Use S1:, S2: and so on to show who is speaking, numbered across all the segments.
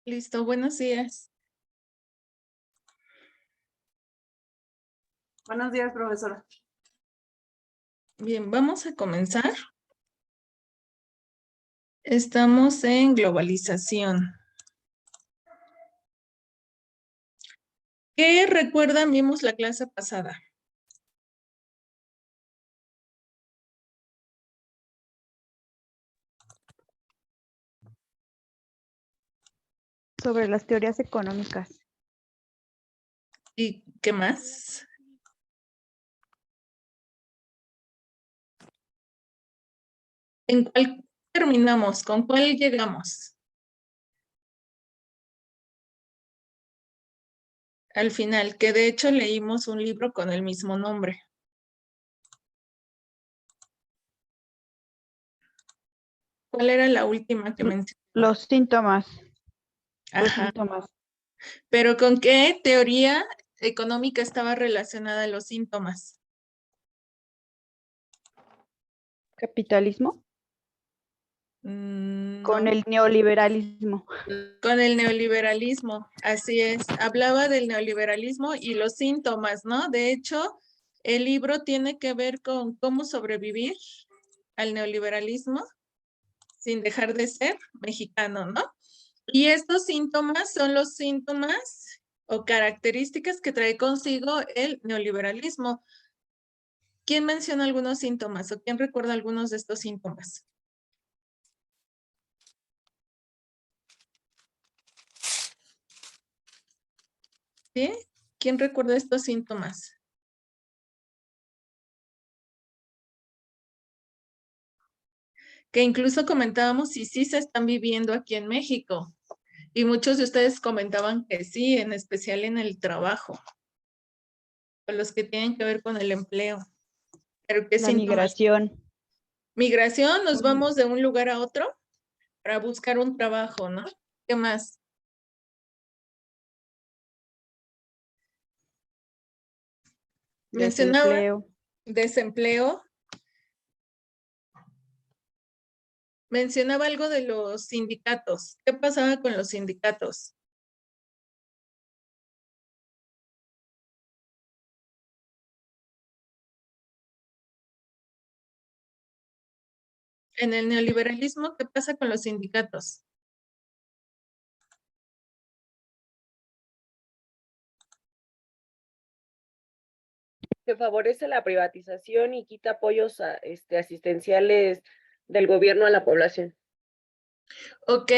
S1: Listo, buenos días.
S2: Buenos días, profesora.
S1: Bien, vamos a comenzar. Estamos en globalización. ¿Qué recuerdan? Vimos la clase pasada.
S3: Sobre las teorías económicas.
S1: ¿Y qué más? ¿En cuál terminamos? ¿Con cuál llegamos? Al final, que de hecho leímos un libro con el mismo nombre. ¿Cuál era la última que mencioné?
S3: Los síntomas. Los
S1: Ajá.
S3: síntomas.
S1: ¿Pero con qué teoría económica estaba relacionada los síntomas?
S3: Capitalismo. Con
S1: No.
S3: el neoliberalismo.
S1: Con el neoliberalismo, así es. Hablaba del neoliberalismo y los síntomas, ¿no? De hecho, el libro tiene que ver con cómo sobrevivir al neoliberalismo sin dejar de ser mexicano, ¿no? Y estos síntomas son los síntomas o características que trae consigo el neoliberalismo. ¿Quién menciona algunos síntomas o quién recuerda algunos de estos síntomas? ¿Sí? ¿Quién recuerda estos síntomas? Que incluso comentábamos si sí se están viviendo aquí en México. Y muchos de ustedes comentaban que sí, en especial en el trabajo, o los que tienen que ver con el empleo. Pero ¿qué
S3: La
S1: síntomas?
S3: migración.
S1: Migración, nos vamos de un lugar a otro para buscar un trabajo, ¿no? ¿Qué más? Mencionaba
S3: Desempleo.
S1: desempleo. Mencionaba algo de los sindicatos. ¿Qué pasaba con los sindicatos? En el neoliberalismo, ¿qué pasa con los sindicatos?
S4: Que favorece la privatización y quita apoyos asistenciales del gobierno a la población.
S1: Ok,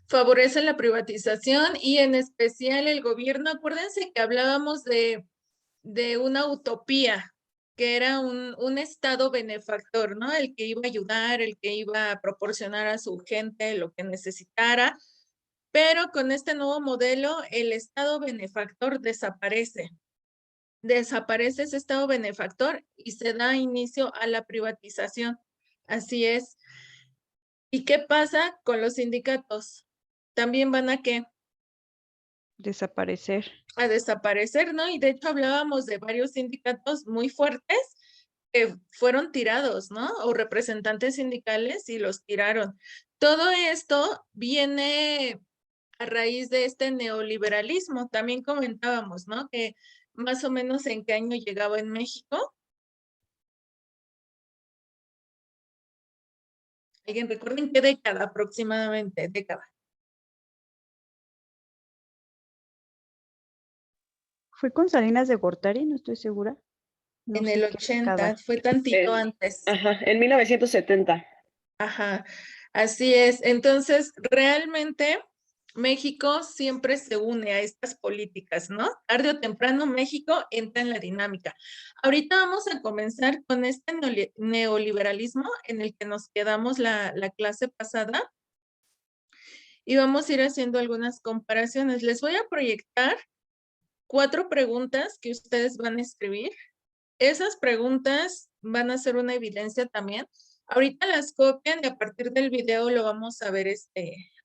S1: favorece la privatización y en especial el gobierno. Acuérdense que hablábamos de una utopía, que era un estado benefactor, ¿no? El que iba a ayudar, el que iba a proporcionar a su gente lo que necesitara, pero con este nuevo modelo el estado benefactor desaparece. Desaparece ese estado benefactor y se da inicio a la privatización. Así es. ¿Y qué pasa con los sindicatos? ¿También van a qué?
S3: Desaparecer.
S1: A desaparecer, ¿no? Y de hecho hablábamos de varios sindicatos muy fuertes que fueron tirados, ¿no? O representantes sindicales y los tiraron. Todo esto viene a raíz de este neoliberalismo. También comentábamos, ¿no? Que más o menos en qué año llegaba en México. ¿Alguien recuerda en qué década aproximadamente? Década.
S3: ¿Fue con Salinas de Gortari? No estoy segura. No
S1: En
S3: sé
S1: el
S3: qué
S1: 80,
S3: década.
S1: fue tantito antes.
S4: Ajá, en 1970.
S1: Ajá, así es. Entonces, realmente México siempre se une a estas políticas, ¿no? Tarde o temprano México entra en la dinámica. Ahorita vamos a comenzar con este neoliberalismo en el que nos quedamos la clase pasada y vamos a ir haciendo algunas comparaciones. Les voy a proyectar 4 preguntas que ustedes van a escribir. Esas preguntas van a ser una evidencia también. Ahorita las copian y a partir del video lo vamos a ver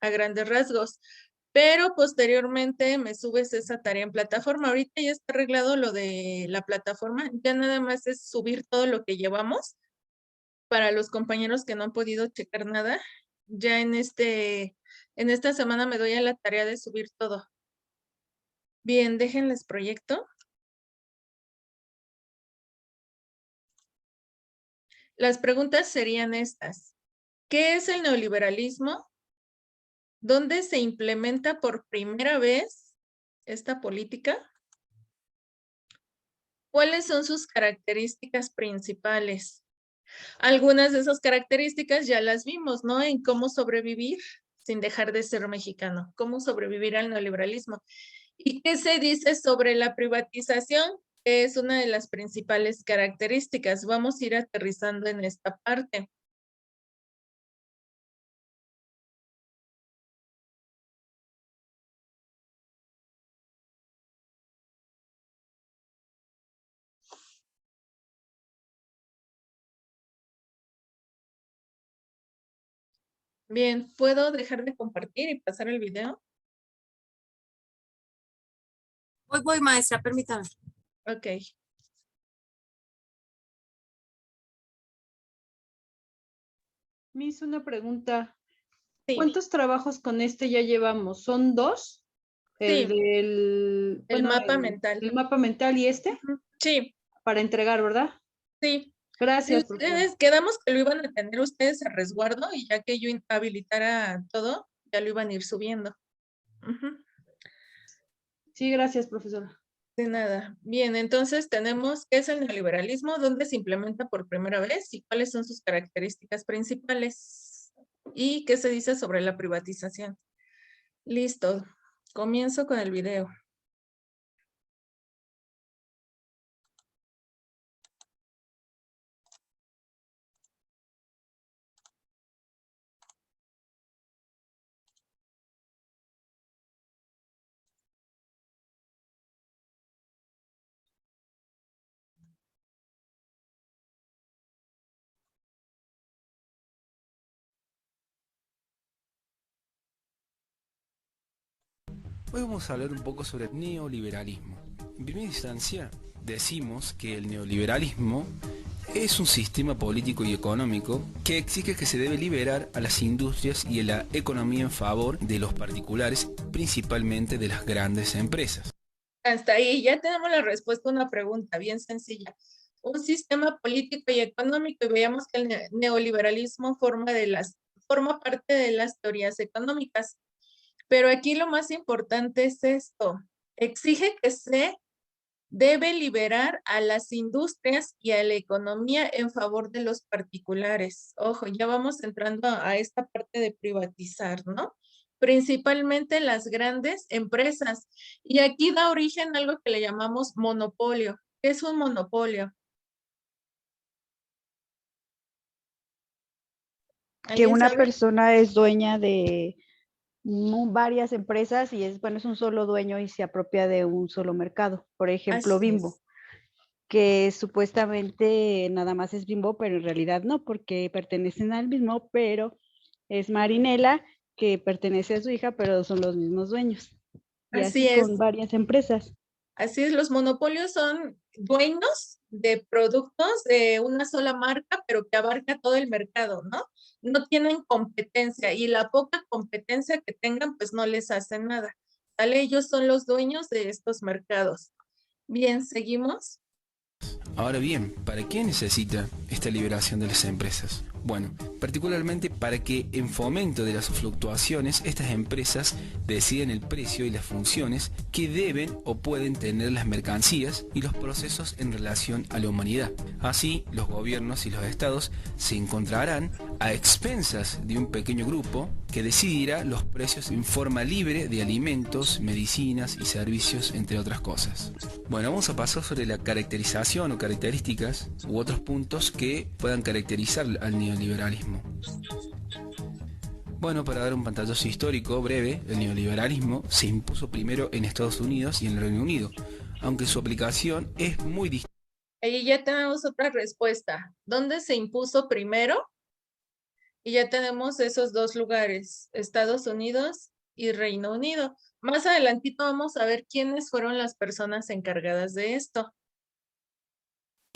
S1: a grandes rasgos. Pero posteriormente me subes esa tarea en plataforma. Ahorita ya está arreglado lo de la plataforma. Ya nada más es subir todo lo que llevamos para los compañeros que no han podido checar nada. Ya en En esta semana me doy a la tarea de subir todo. Bien, déjenles proyecto. Las preguntas serían estas. ¿Qué es el neoliberalismo? ¿Dónde se implementa por primera vez esta política? ¿Cuáles son sus características principales? Algunas de esas características ya las vimos, ¿no? En cómo sobrevivir sin dejar de ser mexicano, cómo sobrevivir al neoliberalismo. ¿Y qué se dice sobre la privatización? Que es una de las principales características. Vamos a ir aterrizando en esta parte. Bien, ¿puedo dejar de compartir y pasar el video?
S2: Voy, maestra, permítame.
S1: Ok.
S3: Miss, una pregunta.
S1: Sí,
S3: ¿Cuántos trabajos con este ya llevamos? ¿Son 2? El
S1: sí,
S3: del,
S1: el
S3: bueno,
S1: mapa mental.
S3: el mapa mental y este,
S1: Ujú. Sí,
S3: para entregar, ¿verdad?
S1: sí. Si
S3: Gracias, profesora.
S1: ustedes, quedamos que lo iban a tener ustedes a resguardo y ya que yo habilitara todo, ya lo iban a ir subiendo. Ujú.
S3: Sí, gracias, profesora.
S1: De nada. Bien, entonces tenemos qué es el neoliberalismo, dónde se implementa por primera vez y cuáles son sus características principales y qué se dice sobre la privatización. Listo, comienzo con el video.
S5: Hoy vamos a hablar un poco sobre el neoliberalismo. En primera instancia, decimos que el neoliberalismo es un sistema político y económico que exige que se debe liberar a las industrias y a la economía en favor de los particulares, principalmente de las grandes empresas.
S1: Hasta ahí ya tenemos la respuesta a una pregunta bien sencilla. Un sistema político y económico, y veamos que el neoliberalismo forma parte de las teorías económicas. Pero aquí lo más importante es esto. Exige que se debe liberar a las industrias y a la economía en favor de los particulares. Ojo, ya vamos entrando a esta parte de privatizar, ¿no? Principalmente las grandes empresas. Y aquí da origen a algo que le llamamos monopolio. ¿Qué es un monopolio?
S3: Que
S1: ¿Alguien
S3: una
S1: sabe?
S3: persona es dueña de varias empresas y es, bueno, es un solo dueño y se apropia de un solo mercado. Por ejemplo,
S1: Así
S3: Bimbo,
S1: es.
S3: que supuestamente nada más es Bimbo, pero en realidad no, porque pertenecen al mismo, pero es Marinela, que pertenece a su hija, pero son los mismos dueños. Y
S1: Así
S3: así con
S1: es.
S3: varias empresas.
S1: Así es, los monopolios son dueños de productos de una sola marca, pero que abarca todo el mercado, ¿no? No tienen competencia y la poca competencia que tengan, pues no les hace nada. ¿Vale? Ellos son los dueños de estos mercados. Bien, seguimos.
S5: Ahora bien, ¿para qué necesita esta liberación de las empresas? Bueno, particularmente para que en fomento de las fluctuaciones estas empresas deciden el precio y las funciones que deben o pueden tener las mercancías y los procesos en relación a la humanidad. Así, los gobiernos y los estados se encontrarán a expensas de un pequeño grupo que decidirá los precios en forma libre de alimentos, medicinas y servicios, entre otras cosas. Bueno, vamos a pasar sobre la caracterización o características u otros puntos que puedan caracterizar al neoliberalismo. Bueno, para dar un pantallazo histórico breve, el neoliberalismo se impuso primero en Estados Unidos y en el Reino Unido, aunque su aplicación es muy distinta.
S1: Ahí ya tenemos otra respuesta. ¿Dónde se impuso primero? Y ya tenemos esos dos lugares, Estados Unidos y Reino Unido. Más adelantito vamos a ver quiénes fueron las personas encargadas de esto.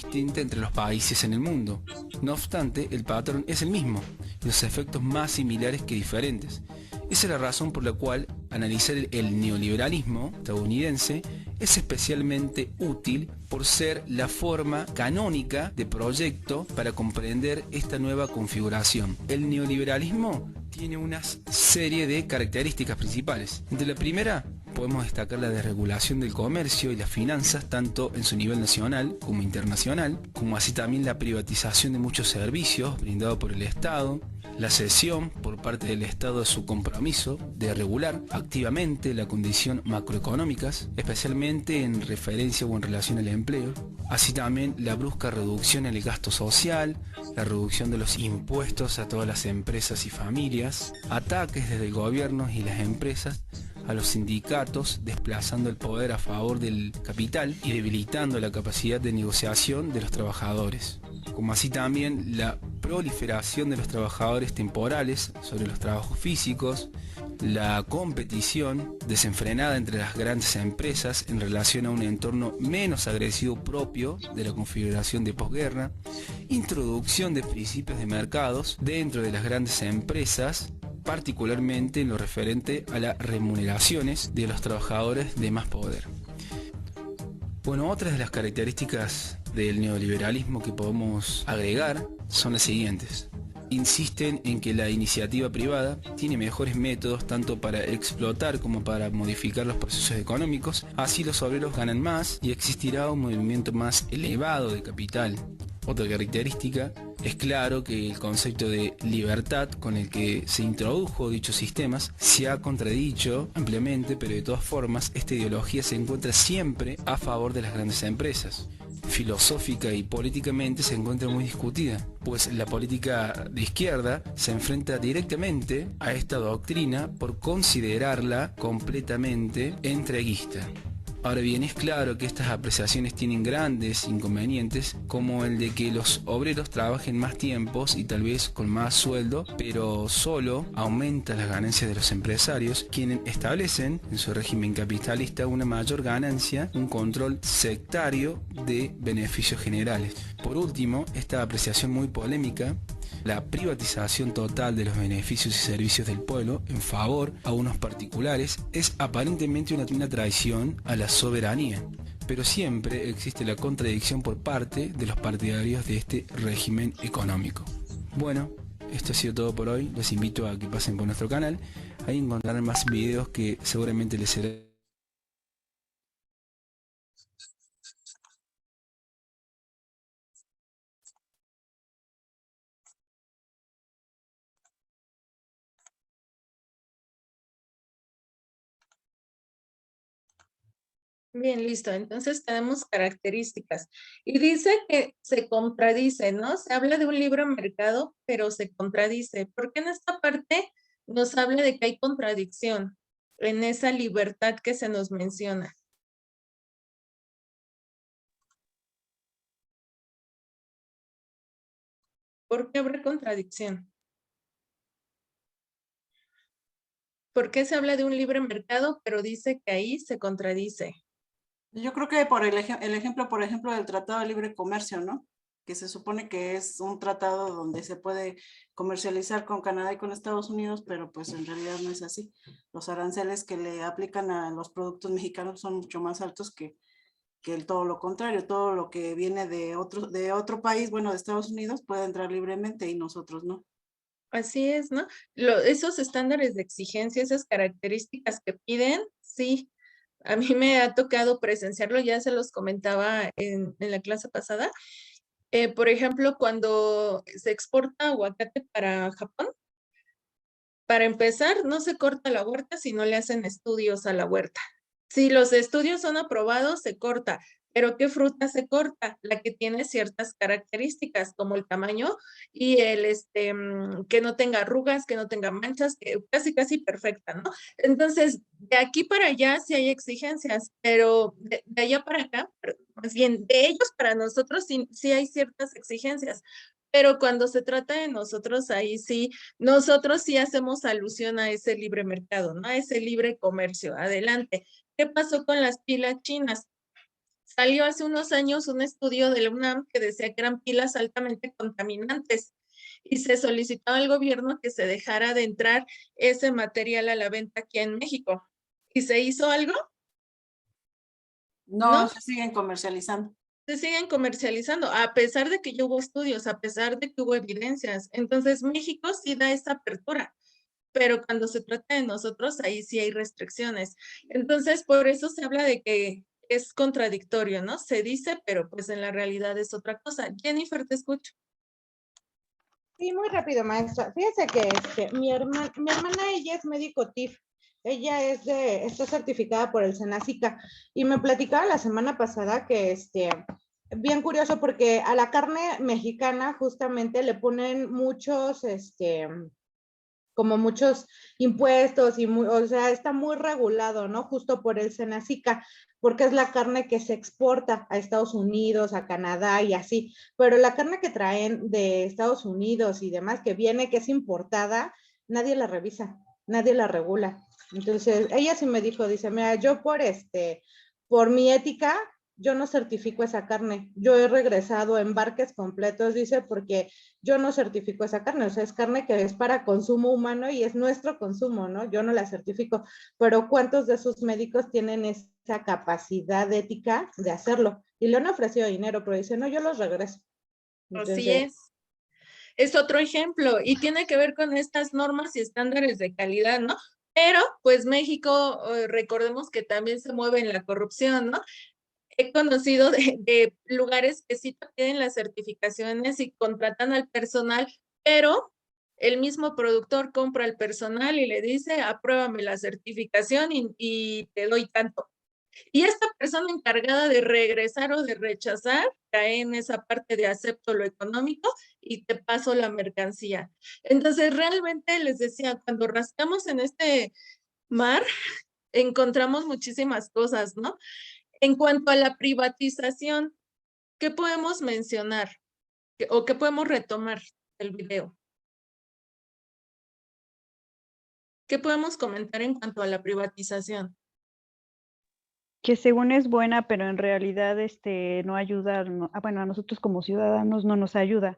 S5: distinta entre los países en el mundo. No obstante, el patrón es el mismo, y los efectos más similares que diferentes. Esa es la razón por la cual analizar el neoliberalismo estadounidense es especialmente útil por ser la forma canónica de proyecto para comprender esta nueva configuración. El neoliberalismo tiene una serie de características principales. Entre la primera, podemos destacar la desregulación del comercio y las finanzas, tanto en su nivel nacional como internacional, como así también la privatización de muchos servicios brindados por el Estado, la cesión por parte del Estado de su compromiso de regular activamente la condición macroeconómicas, especialmente en referencia o en relación al empleo, así también la brusca reducción en el gasto social, la reducción de los impuestos a todas las empresas y familias, ataques desde el gobierno y las empresas a los sindicatos, desplazando el poder a favor del capital y debilitando la capacidad de negociación de los trabajadores, como así también la proliferación de los trabajadores temporales sobre los trabajos físicos, la competición desenfrenada entre las grandes empresas en relación a un entorno menos agresivo propio de la configuración de posguerra, introducción de principios de mercados dentro de las grandes empresas, particularmente en lo referente a las remuneraciones de los trabajadores de más poder. Bueno, otras de las características del neoliberalismo que podemos agregar son las siguientes. Insisten en que la iniciativa privada tiene mejores métodos tanto para explotar como para modificar los procesos económicos, así los obreros ganan más y existirá un movimiento más elevado de capital. Otra característica es claro que el concepto de libertad con el que se introdujo dichos sistemas se ha contradicho ampliamente, pero de todas formas esta ideología se encuentra siempre a favor de las grandes empresas. Filosófica y políticamente se encuentra muy discutida, pues la política de izquierda se enfrenta directamente a esta doctrina por considerarla completamente entreguista. Ahora bien, es claro que estas apreciaciones tienen grandes inconvenientes, como el de que los obreros trabajen más tiempos y tal vez con más sueldo, pero solo aumenta las ganancias de los empresarios, quienes establecen en su régimen capitalista una mayor ganancia, un control sectario de beneficios generales. Por último, esta apreciación muy polémica, la privatización total de los beneficios y servicios del pueblo en favor a unos particulares es aparentemente una traición a la soberanía, pero siempre existe la contradicción por parte de los partidarios de este régimen económico. Bueno, esto ha sido todo por hoy. Les invito a que pasen por nuestro canal. Ahí encontrarán más videos que seguramente les será.
S1: Bien, listo. Entonces tenemos características. Y dice que se contradice, ¿no? Se habla de un libre mercado, pero se contradice. Porque en esta parte nos habla de que hay contradicción en esa libertad que se nos menciona. ¿Por qué habrá contradicción? ¿Por qué se habla de un libre mercado, pero dice que ahí se contradice?
S6: Yo creo que por el ejemplo, por ejemplo, del Tratado de Libre Comercio, ¿no? Que se supone que es un tratado donde se puede comercializar con Canadá y con Estados Unidos, pero pues en realidad no es así. Los aranceles que le aplican a los productos mexicanos son mucho más altos que todo lo contrario. Todo lo que viene de otro país, bueno, de Estados Unidos, puede entrar libremente y nosotros no.
S1: Así es, ¿no? Esos estándares de exigencia, esas características que piden, sí. A mí me ha tocado presenciarlo, ya se los comentaba en la clase pasada. Por ejemplo, cuando se exporta aguacate para Japón, para empezar, no se corta la huerta si no le hacen estudios a la huerta. Si los estudios son aprobados, se corta. Pero ¿qué fruta se corta? La que tiene ciertas características, como el tamaño y el que no tenga arrugas, que no tenga manchas, que casi perfecta, ¿no? Entonces, de aquí para allá sí hay exigencias, pero de allá para acá, más bien de ellos para nosotros sí hay ciertas exigencias. Pero cuando se trata de nosotros, ahí sí, nosotros sí hacemos alusión a ese libre mercado, ¿no? A ese libre comercio. Adelante. ¿Qué pasó con las pilas chinas? Salió hace unos años un estudio de la UNAM que decía que eran pilas altamente contaminantes y se solicitó al gobierno que se dejara de entrar ese material a la venta aquí en México. ¿Y se hizo algo?
S6: No,
S1: No,
S6: se siguen comercializando.
S1: se siguen comercializando, a pesar de que ya hubo estudios, a pesar de que hubo evidencias. Entonces, México sí da esa apertura, pero cuando se trata de nosotros, ahí sí hay restricciones. Entonces, por eso se habla de que es contradictorio, ¿no? Se dice, pero pues en la realidad es otra cosa. Jennifer, te escucho.
S7: Sí, muy rápido, maestra. Fíjese que mi hermana, ella es médico TIF. Ella está certificada por el Senacica y me platicaba la semana pasada que bien curioso porque a la carne mexicana justamente le ponen muchos, como muchos impuestos o sea, está muy regulado, ¿no? Justo por el Senacica, porque es la carne que se exporta a Estados Unidos, a Canadá y así, pero la carne que traen de Estados Unidos y demás, que viene, que es importada, nadie la revisa, nadie la regula. Entonces, ella sí me dijo, dice, mira, yo por mi ética, yo no certifico esa carne. Yo he regresado embarques completos, dice, porque yo no certifico esa carne, o sea, es carne que es para consumo humano y es nuestro consumo, ¿no? Yo no la certifico, pero ¿cuántos de esos médicos tienen esa capacidad ética de hacerlo? Y le han ofrecido dinero, pero dice, no, yo los regreso.
S1: Así
S7: Entonces,
S1: es. Es otro ejemplo y tiene que ver con estas normas y estándares de calidad, ¿no? Pero, pues México, recordemos que también se mueve en la corrupción, ¿no? He conocido de lugares que sí tienen las certificaciones y contratan al personal, pero el mismo productor compra al personal y le dice, apruébame la certificación y te doy tanto. Y esta persona encargada de regresar o de rechazar cae en esa parte de acepto lo económico y te paso la mercancía. Entonces, realmente les decía, cuando rascamos en este mar, encontramos muchísimas cosas, ¿no? En cuanto a la privatización, ¿qué podemos mencionar o qué podemos retomar del video? ¿Qué podemos comentar en cuanto a la privatización?
S3: Que según es buena, pero en realidad no ayuda, bueno, a nosotros como ciudadanos no nos ayuda.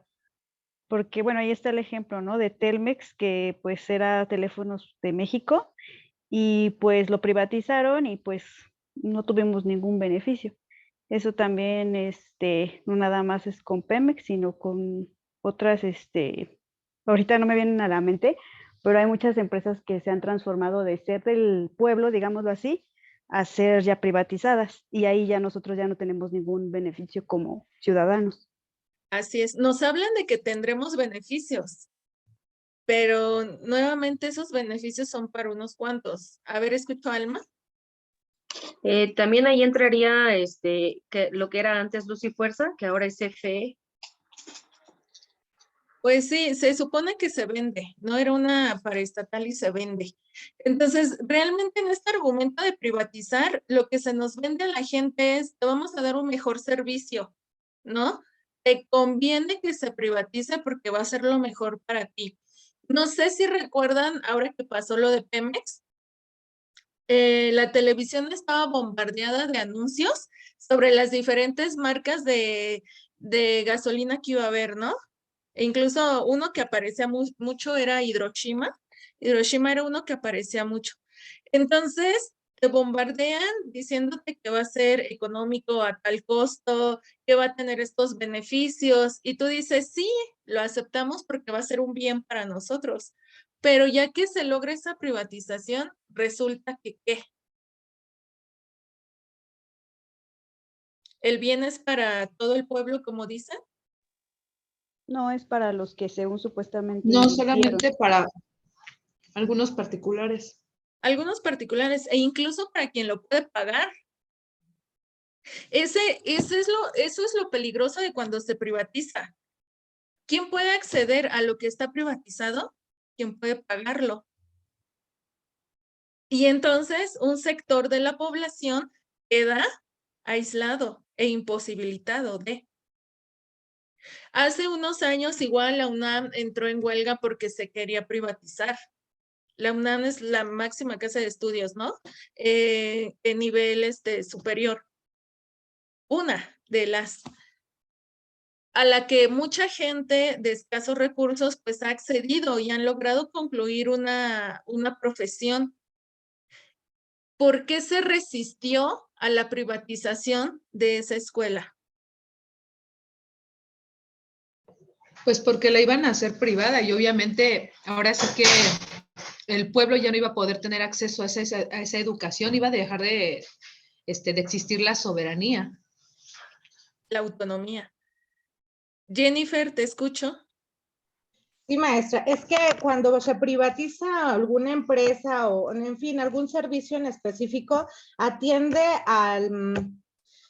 S3: Porque, bueno, ahí está el ejemplo, ¿no? De Telmex, que pues era Teléfonos de México, y pues lo privatizaron y pues no tuvimos ningún beneficio. Eso también, no nada más es con Pemex, sino con otras, ahorita no me vienen a la mente, pero hay muchas empresas que se han transformado de ser del pueblo, digámoslo así, a ser ya privatizadas, y ahí ya nosotros ya no tenemos ningún beneficio como ciudadanos.
S1: Así es, nos hablan de que tendremos beneficios, pero nuevamente esos beneficios son para unos cuantos. A ver, escucho a Alma.
S4: También ahí entraría que lo que era antes Luz y Fuerza, que ahora es CFE.
S1: Pues sí, se supone que se vende, no era una paraestatal y se vende. Entonces, realmente en este argumento de privatizar, lo que se nos vende a la gente es, te vamos a dar un mejor servicio, ¿no? Te conviene que se privatice porque va a ser lo mejor para ti. No sé si recuerdan, ahora que pasó lo de Pemex, la televisión estaba bombardeada de anuncios sobre las diferentes marcas de gasolina que iba a haber, ¿no? E incluso uno que aparecía mucho era Hiroshima. Hiroshima era uno que aparecía mucho. Entonces, te bombardean diciéndote que va a ser económico a tal costo, que va a tener estos beneficios, y tú dices, sí, lo aceptamos porque va a ser un bien para nosotros. Pero ya que se logra esa privatización, resulta que ¿qué? ¿El bien es para todo el pueblo, como dicen?
S3: No es para los que según supuestamente
S8: No
S3: hicieron.
S8: solamente para algunos particulares.
S1: Algunos particulares, e incluso para quien lo puede pagar. Eso es lo peligroso de cuando se privatiza. ¿Quién puede acceder a lo que está privatizado? ¿Quién puede pagarlo? Y entonces un sector de la población queda aislado e imposibilitado de. Hace unos años igual la UNAM entró en huelga porque se quería privatizar. La UNAM es la máxima casa de estudios, ¿no? De nivel superior. una de las a la que mucha gente de escasos recursos pues ha accedido y han logrado concluir una profesión. ¿Por qué se resistió a la privatización de esa escuela?
S8: Pues porque la iban a hacer privada y obviamente ahora sí que el pueblo ya no iba a poder tener acceso a esa educación, iba a dejar de existir la soberanía.
S1: La autonomía. Jennifer, te escucho.
S7: Sí, maestra, es que cuando se privatiza alguna empresa o, en fin, algún servicio en específico, atiende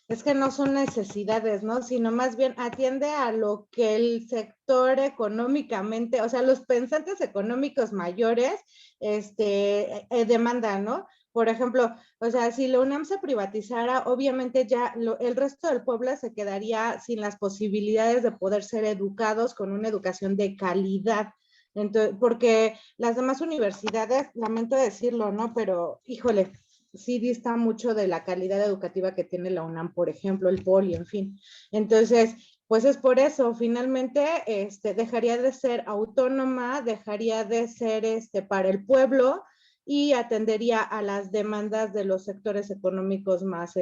S7: es que no son necesidades, ¿no? Sino más bien atiende a lo que el sector económicamente, o sea, los pensantes económicos mayores, demandan, ¿no? Por ejemplo, o sea, si la UNAM se privatizara, obviamente ya el resto del pueblo se quedaría sin las posibilidades de poder ser educados con una educación de calidad. Entonces, porque las demás universidades, lamento decirlo, ¿no? Pero, híjole, sí dista mucho de la calidad educativa que tiene la UNAM, por ejemplo, el Poli, en fin. Entonces, pues es por eso, finalmente, dejaría de ser autónoma, dejaría de ser para el pueblo y atendería a las demandas de los sectores económicos más,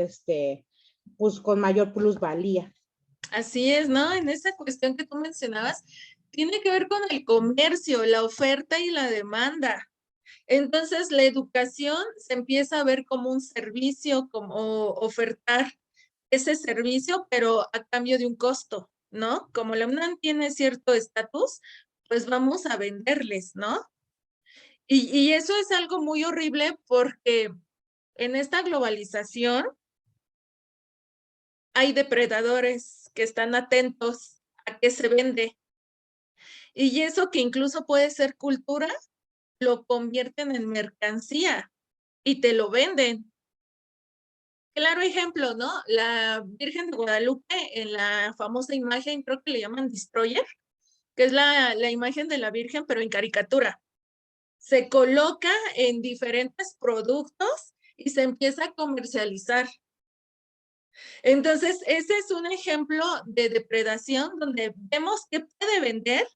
S7: pues con mayor plusvalía.
S1: Así es, ¿no? En esa cuestión que tú mencionabas, tiene que ver con el comercio, la oferta y la demanda. Entonces, la educación se empieza a ver como un servicio, como ofertar ese servicio, pero a cambio de un costo, ¿no? Como la UNAM tiene cierto estatus, pues vamos a venderles, ¿no? Y eso es algo muy horrible porque en esta globalización hay depredadores que están atentos a qué se vende. Y eso que incluso puede ser cultura, lo convierten en mercancía y te lo venden. Claro ejemplo, ¿no? La Virgen de Guadalupe en la famosa imagen, creo que le llaman Destroyer, que es la imagen de la Virgen, pero en caricatura. Se coloca en diferentes productos y se empieza a comercializar. Entonces, ese es un ejemplo de depredación donde vemos qué puede vender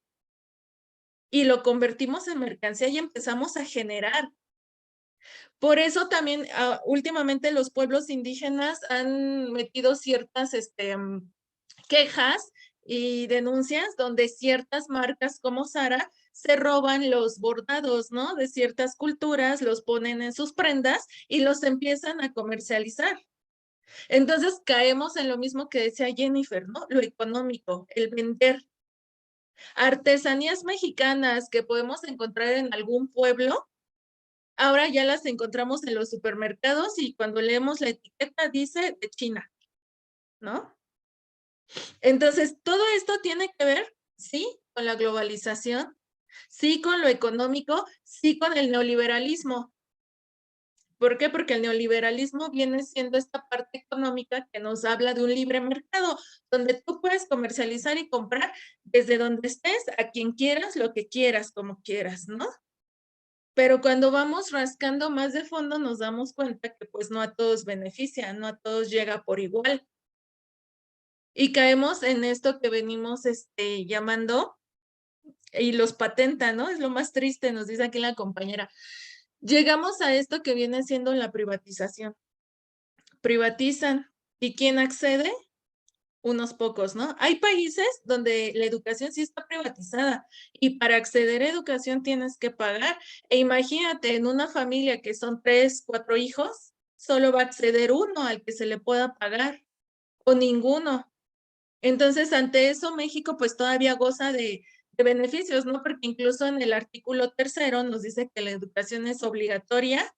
S1: y lo convertimos en mercancía y empezamos a generar. Por eso también últimamente los pueblos indígenas han metido ciertas quejas y denuncias donde ciertas marcas como Zara se roban los bordados, ¿no? De ciertas culturas, los ponen en sus prendas y los empiezan a comercializar. Entonces caemos en lo mismo que decía Jennifer, ¿no? Lo económico, el vender. Artesanías mexicanas que podemos encontrar en algún pueblo, ahora ya las encontramos en los supermercados y cuando leemos la etiqueta dice de China, ¿no? Entonces, todo esto tiene que ver, sí, con la globalización, sí, con lo económico, sí, con el neoliberalismo. ¿Por qué? Porque el neoliberalismo viene siendo esta parte económica que nos habla de un libre mercado, donde tú puedes comercializar y comprar desde donde estés, a quien quieras, lo que quieras, como quieras, ¿no? Pero cuando vamos rascando más de fondo nos damos cuenta que pues no a todos beneficia, no a todos llega por igual. Y caemos en esto que venimos llamando y los patenta, ¿no? Es lo más triste, nos dice aquí la compañera. Llegamos a esto que viene siendo la privatización. Privatizan. ¿Y quién accede? Unos pocos, ¿no? Hay países donde la educación sí está privatizada y para acceder a educación tienes que pagar. E imagínate, en una familia que son 3, 4 hijos, solo va a acceder uno al que se le pueda pagar o ninguno. Entonces, ante eso, México pues todavía goza de beneficios, ¿no? Porque incluso en el artículo 3 nos dice que la educación es obligatoria,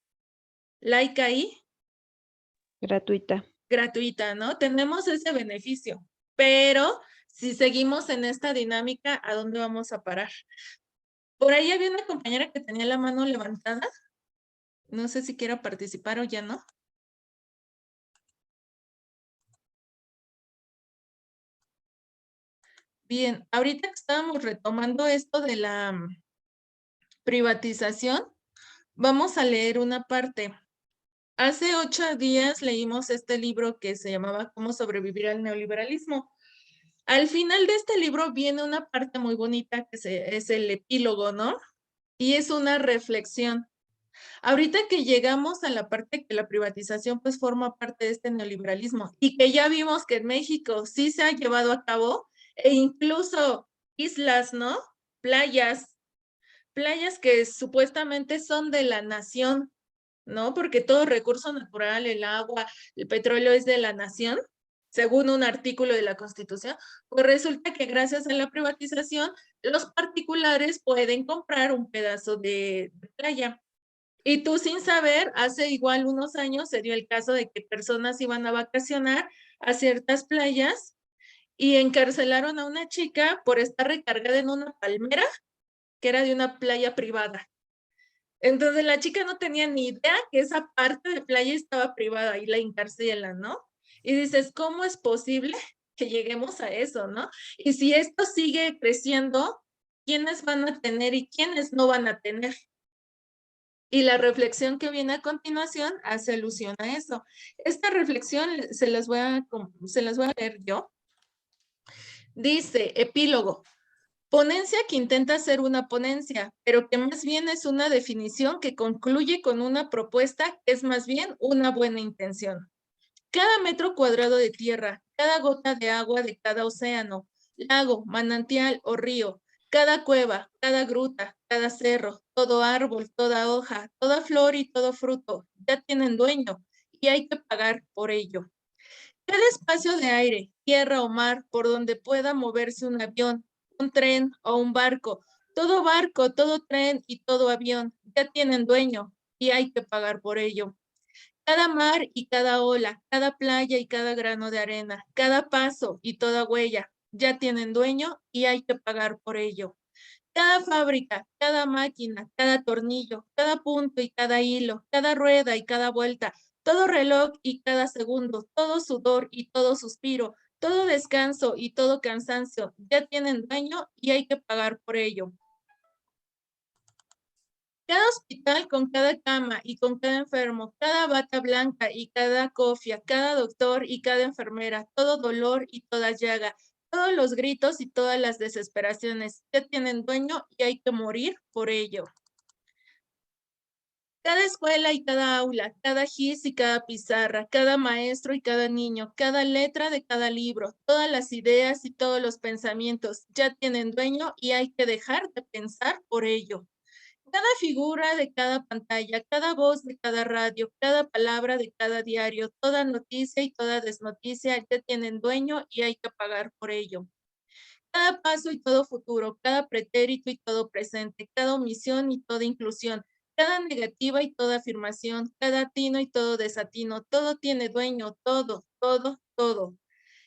S1: laica y
S3: Gratuita.
S1: gratuita, ¿no? Tenemos ese beneficio, pero si seguimos en esta dinámica, ¿a dónde vamos a parar? Por ahí había una compañera que tenía la mano levantada. No sé si quiera participar o ya no. Bien, ahorita que estábamos retomando esto de la privatización, vamos a leer una parte. Hace 8 días leímos este libro que se llamaba Cómo sobrevivir al neoliberalismo. Al final de este libro viene una parte muy bonita es el epílogo, ¿no? Y es una reflexión. Ahorita que llegamos a la parte que la privatización pues forma parte de este neoliberalismo y que ya vimos que en México sí se ha llevado a cabo e incluso islas, ¿no? Playas que supuestamente son de la nación, ¿no? Porque todo recurso natural, el agua, el petróleo es de la nación, según un artículo de la Constitución, pues resulta que gracias a la privatización, los particulares pueden comprar un pedazo de playa. Y tú sin saber, hace igual unos años se dio el caso de que personas iban a vacacionar a ciertas playas y encarcelaron a una chica por estar recargada en una palmera que era de una playa privada. Entonces la chica no tenía ni idea que esa parte de playa estaba privada y la encarcelan, ¿no? Y dices, ¿cómo es posible que lleguemos a eso, no? Y si esto sigue creciendo, ¿quiénes van a tener y quiénes no van a tener? Y la reflexión que viene a continuación hace alusión a eso. Esta reflexión se las voy a leer yo. Dice, epílogo. Ponencia que intenta ser una ponencia, pero que más bien es una definición que concluye con una propuesta que es más bien una buena intención. Cada metro cuadrado de tierra, cada gota de agua de cada océano, lago, manantial o río, cada cueva, cada gruta, cada cerro, todo árbol, toda hoja, toda flor y todo fruto, ya tienen dueño y hay que pagar por ello. Cada espacio de aire, tierra o mar por donde pueda moverse un avión, un tren o un barco, todo tren y todo avión, ya tienen dueño y hay que pagar por ello. Cada mar y cada ola, cada playa y cada grano de arena, cada paso y toda huella, ya tienen dueño y hay que pagar por ello. Cada fábrica, cada máquina, cada tornillo, cada punto y cada hilo, cada rueda y cada vuelta, todo reloj y cada segundo, todo sudor y todo suspiro, todo descanso y todo cansancio, ya tienen dueño y hay que pagar por ello. Cada hospital con cada cama y con cada enfermo, cada bata blanca y cada cofia, cada doctor y cada enfermera, todo dolor y toda llaga, todos los gritos y todas las desesperaciones, ya tienen dueño y hay que morir por ello. Cada escuela y cada aula, cada gis y cada pizarra, cada maestro y cada niño, cada letra de cada libro, todas las ideas y todos los pensamientos, ya tienen dueño y hay que dejar de pensar por ello. Cada figura de cada pantalla, cada voz de cada radio, cada palabra de cada diario, toda noticia y toda desnoticia ya tienen dueño y hay que pagar por ello. Cada paso y todo futuro, cada pretérito y todo presente, cada omisión y toda inclusión, cada negativa y toda afirmación, cada atino y todo desatino, todo tiene dueño, todo, todo, todo.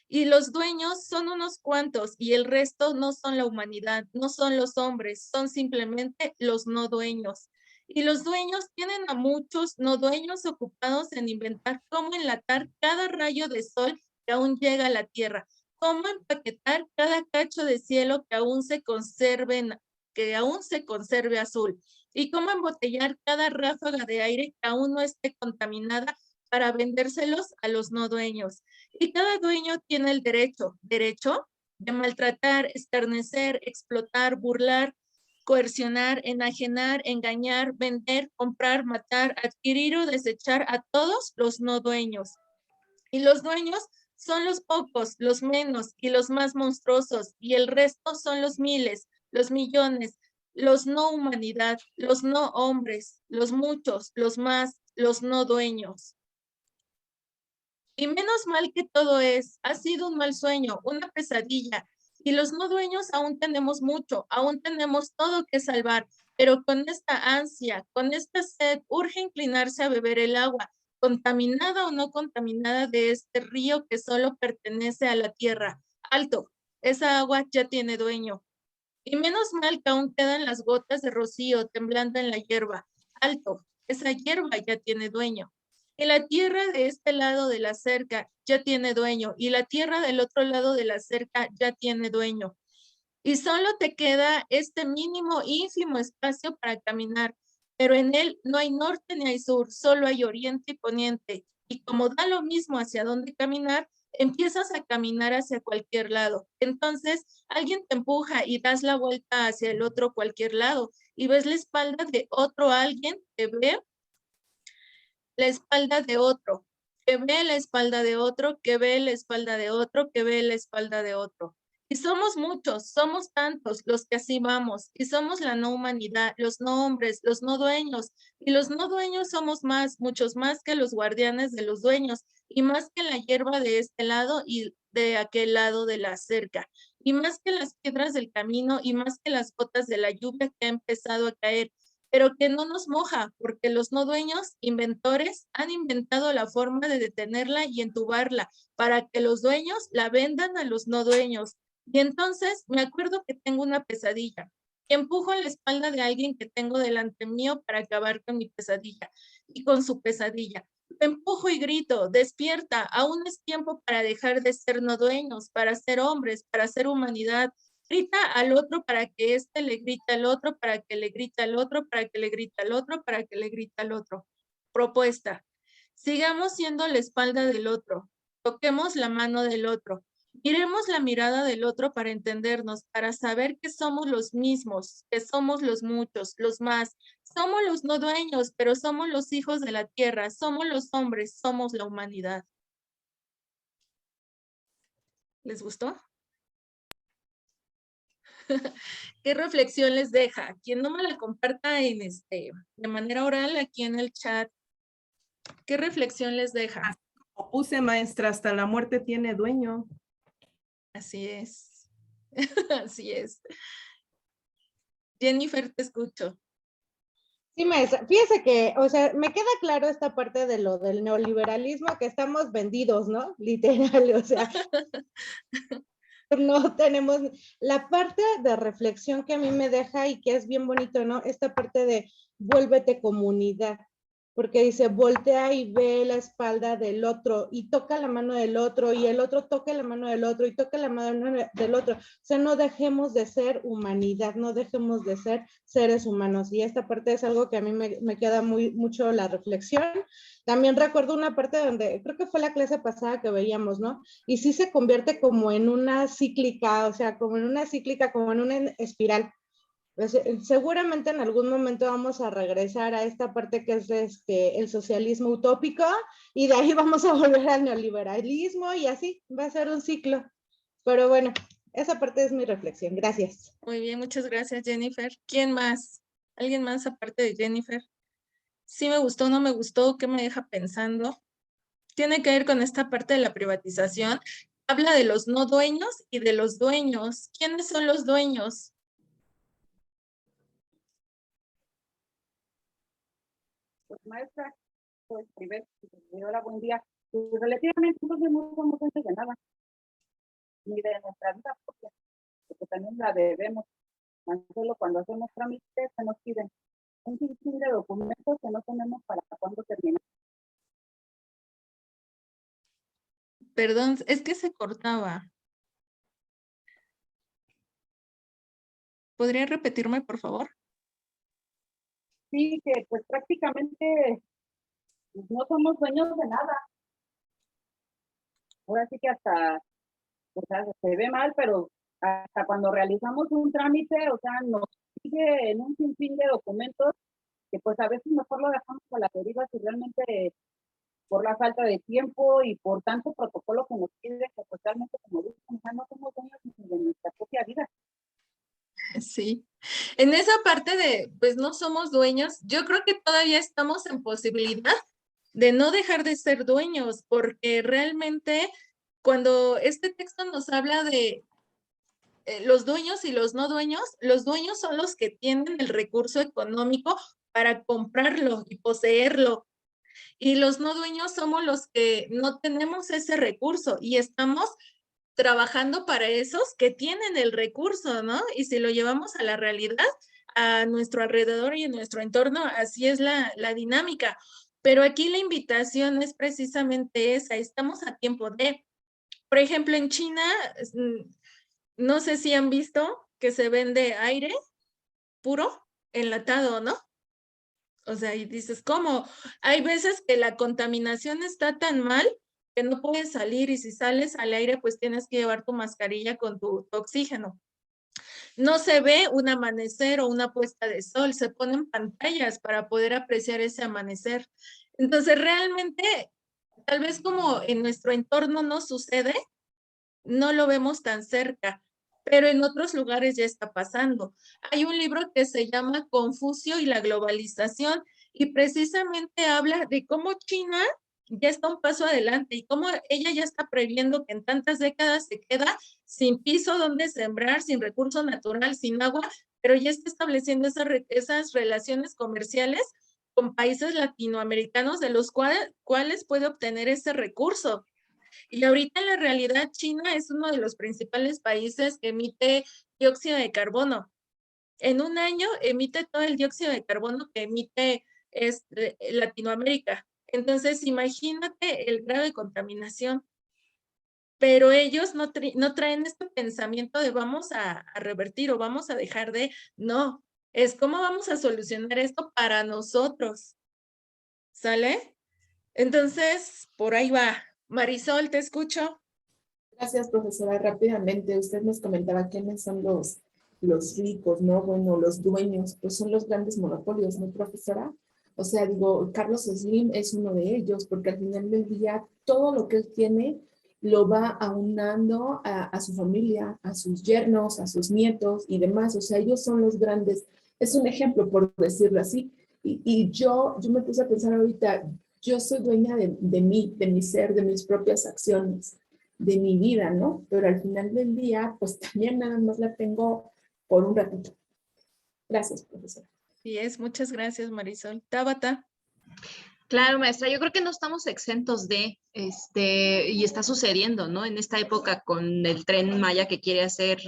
S1: Y los dueños son unos cuantos y el resto no son la humanidad, no son los hombres, son simplemente los no dueños. Y los dueños tienen a muchos no dueños ocupados en inventar cómo enlatar cada rayo de sol que aún llega a la tierra, cómo empaquetar cada cacho de cielo que aún se conserve azul, y cómo embotellar cada ráfaga de aire que aún no esté contaminada para vendérselos a los no dueños. Y cada dueño tiene el derecho de maltratar, escarnecer, explotar, burlar, coercionar, enajenar, engañar, vender, comprar, matar, adquirir o desechar a todos los no dueños. Y los dueños son los pocos, los menos y los más monstruosos, y el resto son los miles, los millones, los no humanidad, los no hombres, los muchos, los más, los no dueños. Y menos mal que todo ha sido un mal sueño, una pesadilla, y los no dueños aún tenemos mucho, aún tenemos todo que salvar, pero con esta ansia, con esta sed, urge inclinarse a beber el agua, contaminada o no contaminada de este río que solo pertenece a la tierra. Alto, esa agua ya tiene dueño. Y menos mal que aún quedan las gotas de rocío temblando en la hierba. Alto, esa hierba ya tiene dueño. Y la tierra de este lado de la cerca ya tiene dueño, y la tierra del otro lado de la cerca ya tiene dueño. Y solo te queda este mínimo, ínfimo espacio para caminar, pero en él no hay norte ni hay sur, solo hay oriente y poniente. Y como da lo mismo hacia dónde caminar, empiezas a caminar hacia cualquier lado. Entonces, alguien te empuja y das la vuelta hacia el otro cualquier lado y ves la espalda de otro alguien que ve la espalda de otro, que ve la espalda de otro, que ve la espalda de otro, que ve la espalda de otro. Y somos muchos, somos tantos los que así vamos, y somos la no humanidad, los no hombres, los no dueños, y los no dueños somos más, muchos más que los guardianes de los dueños, y más que la hierba de este lado y de aquel lado de la cerca, y más que las piedras del camino, y más que las gotas de la lluvia que ha empezado a caer, pero que no nos moja, porque los no dueños, inventores, han inventado la forma de detenerla y entubarla para que los dueños la vendan a los no dueños. Y entonces me acuerdo que tengo una pesadilla y empujo la espalda de alguien que tengo delante mío para acabar con mi pesadilla y con su pesadilla. Lo empujo y grito, despierta, aún es tiempo para dejar de ser no dueños, para ser hombres, para ser humanidad. Grita al otro para que éste le grite al otro, para que le grite al otro, para que le grite al otro, para que le grite al otro. Propuesta. Sigamos siendo la espalda del otro. Toquemos la mano del otro. Miremos la mirada del otro para entendernos, para saber que somos los mismos, que somos los muchos, los más. Somos los no dueños, pero somos los hijos de la tierra, somos los hombres, somos la humanidad. ¿Les gustó? ¿Qué reflexión les deja? Quien no me la comparta en de manera oral aquí en el chat, ¿qué reflexión les deja?
S9: Como puse, maestra, hasta la muerte tiene dueño.
S1: Así es. Así es. Jennifer, te escucho.
S7: Sí, maestra, fíjese que, o sea, me queda claro esta parte de lo del neoliberalismo, que estamos vendidos, ¿no? Literal, o sea, no tenemos la parte de reflexión que a mí me deja y que es bien bonito, ¿no? Esta parte de vuélvete comunidad, porque dice, voltea y ve la espalda del otro y toca la mano del otro y el otro toca la mano del otro y toca la mano del otro. O sea, no dejemos de ser humanidad, no dejemos de ser seres humanos. Y esta parte es algo que a mí me queda mucho la reflexión. También recuerdo una parte donde, creo que fue la clase pasada que veíamos, ¿no? Y sí se convierte como en una cíclica, o sea, como en una cíclica, como en una espiral. Pues, seguramente en algún momento vamos a regresar a esta parte que es el socialismo utópico y de ahí vamos a volver al neoliberalismo y así va a ser un ciclo. Pero bueno, esa parte es mi reflexión. Gracias.
S1: Muy bien, muchas gracias, Jennifer. ¿Quién más? ¿Alguien más aparte de Jennifer? ¿Sí me gustó, no me gustó? ¿Qué me deja pensando? Tiene que ver con esta parte de la privatización. Habla de los no dueños y de los dueños. ¿Quiénes son los dueños?
S10: Pues maestra, pues primero, hola, buen día. Pues, relativamente nosotros no somos dueños de nada, ni de nuestra vida propia, porque también la debemos. Tan solo cuando hacemos trámites se nos piden un sinfín de documentos que no tenemos para cuándo terminar.
S1: Perdón, es que se cortaba. ¿Podría repetirme, por favor?
S10: Sí, que pues prácticamente no somos dueños de nada. Ahora sí que hasta, o sea, se ve mal, pero hasta cuando realizamos un trámite, o sea, nos sigue en un sinfín de documentos que pues a veces mejor lo dejamos a la deriva si realmente por la falta de tiempo y por tanto protocolo que nos pide que pues realmente como dicen, ya no somos dueños de nuestra propia vida.
S1: Sí. En esa parte de, pues no somos dueños, yo creo que todavía estamos en posibilidad de no dejar de ser dueños, porque realmente cuando este texto nos habla de los dueños y los no dueños, los dueños son los que tienen el recurso económico para comprarlo y poseerlo. Y los no dueños somos los que no tenemos ese recurso y estamos trabajando para esos que tienen el recurso, ¿no? Y si lo llevamos a la realidad, a nuestro alrededor y en nuestro entorno, así es la dinámica. Pero aquí la invitación es precisamente esa, estamos a tiempo de, por ejemplo, en China, no sé si han visto que se vende aire puro, enlatado, ¿no? O sea, y dices, ¿cómo? Hay veces que la contaminación está tan mal que no puedes salir y si sales al aire, pues tienes que llevar tu mascarilla con tu oxígeno. No se ve un amanecer o una puesta de sol, se ponen pantallas para poder apreciar ese amanecer. Entonces, realmente, tal vez como en nuestro entorno no sucede, no lo vemos tan cerca, pero en otros lugares ya está pasando. Hay un libro que se llama Confucio y la globalización y precisamente habla de cómo China ya está un paso adelante y cómo ella ya está previendo que en tantas décadas se queda sin piso donde sembrar, sin recurso natural, sin agua, pero ya está estableciendo esas relaciones comerciales con países latinoamericanos de los cuales puede obtener ese recurso. Y ahorita en la realidad China es uno de los principales países que emite dióxido de carbono. En un año emite todo el dióxido de carbono que emite Latinoamérica. Entonces, imagínate el grado de contaminación. Pero ellos no traen este pensamiento de vamos a revertir o vamos a dejar de, no, es cómo vamos a solucionar esto para nosotros. ¿Sale? Entonces, por ahí va. Marisol, te escucho.
S11: Gracias, profesora. Rápidamente, usted nos comentaba quiénes son los ricos, ¿no? Bueno, los dueños, pues son los grandes monopolios, ¿no, profesora? O sea, digo, Carlos Slim es uno de ellos, porque al final del día todo lo que él tiene lo va aunando a su familia, a sus yernos, a sus nietos y demás. O sea, ellos son los grandes. Es un ejemplo, por decirlo así. Y yo me puse a pensar ahorita, yo soy dueña de mí, de mi ser, de mis propias acciones, de mi vida, ¿no? Pero al final del día, pues también nada más la tengo por un ratito. Gracias, profesora.
S1: Sí, muchas gracias, Marisol. Tabata.
S12: Claro, maestra, yo creo que no estamos exentos de, y está sucediendo, ¿no? En esta época con el Tren Maya que quiere hacer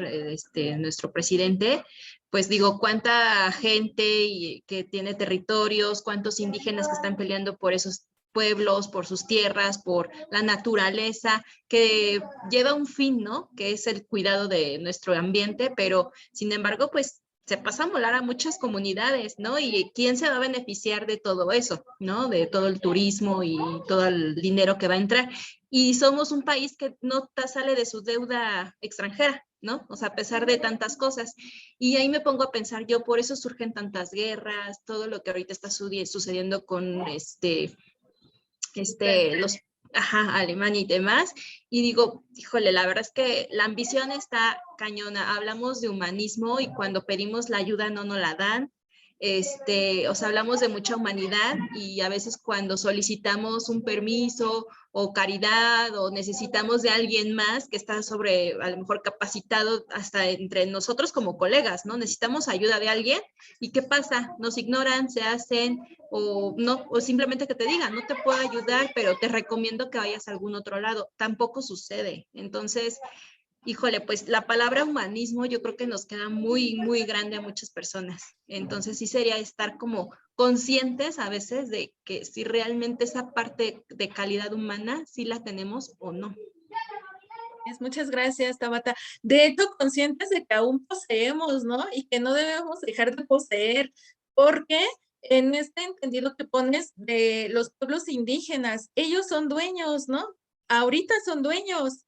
S12: nuestro presidente, pues digo, cuánta gente que tiene territorios, cuántos indígenas que están peleando por esos pueblos, por sus tierras, por la naturaleza, que lleva un fin, ¿no? Que es el cuidado de nuestro ambiente, pero sin embargo, pues se pasa a molar a muchas comunidades, ¿no? Y ¿quién se va a beneficiar de todo eso, ¿no? De todo el turismo y todo el dinero que va a entrar. Y somos un país que no sale de su deuda extranjera, ¿no? O sea, a pesar de tantas cosas. Y ahí me pongo a pensar, yo por eso surgen tantas guerras, todo lo que ahorita está sucediendo con los Alemania y demás, y digo, híjole, la verdad es que la ambición está cañona. Hablamos de humanismo y cuando pedimos la ayuda no nos la dan. O sea, hablamos de mucha humanidad y a veces cuando solicitamos un permiso o caridad o necesitamos de alguien más que está a lo mejor capacitado hasta entre nosotros como colegas, ¿no? Necesitamos ayuda de alguien y ¿qué pasa? Nos ignoran, se hacen o no, o simplemente que te digan, no te puedo ayudar, pero te recomiendo que vayas a algún otro lado. Tampoco sucede. Entonces, híjole, pues la palabra humanismo yo creo que nos queda muy, muy grande a muchas personas. Entonces sí sería estar como conscientes a veces de que si realmente esa parte de calidad humana sí la tenemos o no.
S1: Muchas gracias, Tabata. De hecho, conscientes de que aún poseemos, ¿no? Y que no debemos dejar de poseer, porque en este entendido que pones de los pueblos indígenas, ellos son dueños, ¿no? Ahorita son dueños.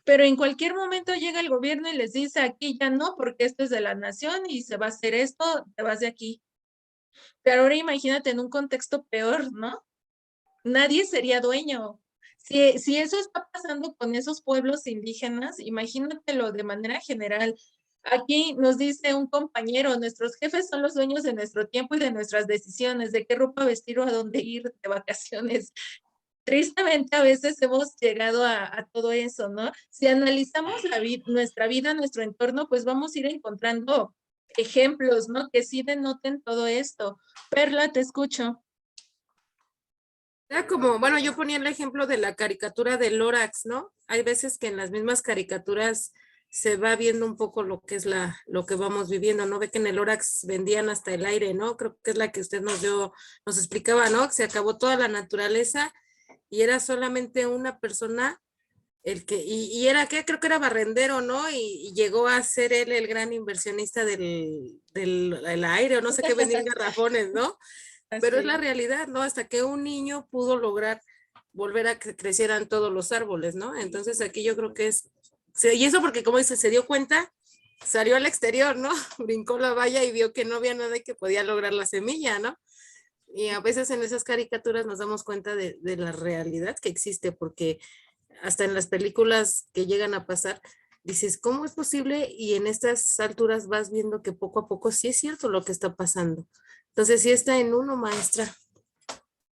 S1: Pero en cualquier momento llega el gobierno y les dice aquí ya no, porque esto es de la nación y se va a hacer esto, te vas de aquí. Pero ahora imagínate en un contexto peor, ¿no? Nadie sería dueño. Si eso está pasando con esos pueblos indígenas, imagínatelo de manera general. Aquí nos dice un compañero, nuestros jefes son los dueños de nuestro tiempo y de nuestras decisiones, de qué ropa vestir o a dónde ir de vacaciones. Tristemente a veces hemos llegado a todo eso, ¿no? Si analizamos nuestra vida, nuestro entorno, pues vamos a ir encontrando ejemplos, ¿no? Que sí denoten todo esto. Perla, te escucho.
S2: Era como, bueno, yo ponía el ejemplo de la caricatura de Lorax, ¿no? Hay veces que en las mismas caricaturas se va viendo un poco lo que es lo que vamos viviendo, ¿no? Ve que en el Lorax vendían hasta el aire, ¿no? Creo que es la que usted nos explicaba, ¿no? Que se acabó toda la naturaleza y era solamente una persona y era que creo que era barrendero, ¿no? Y llegó a ser él el gran inversionista del aire, o no sé qué, vendían garrafones, ¿no? Pero es
S1: Así
S2: la
S1: es.
S2: realidad, ¿no? Hasta que un niño pudo lograr volver a que crecieran todos los árboles, ¿no? Entonces aquí yo creo que y eso porque como dice, se dio cuenta, salió al exterior, ¿no? Brincó la valla y vio que no había nada y que podía lograr la semilla, ¿no? Y a veces en esas caricaturas nos damos cuenta de la realidad que existe, porque hasta en las películas que llegan a pasar, dices, ¿cómo es posible? Y en estas alturas vas viendo que poco a poco sí es cierto lo que está pasando. Entonces sí está en uno, maestra.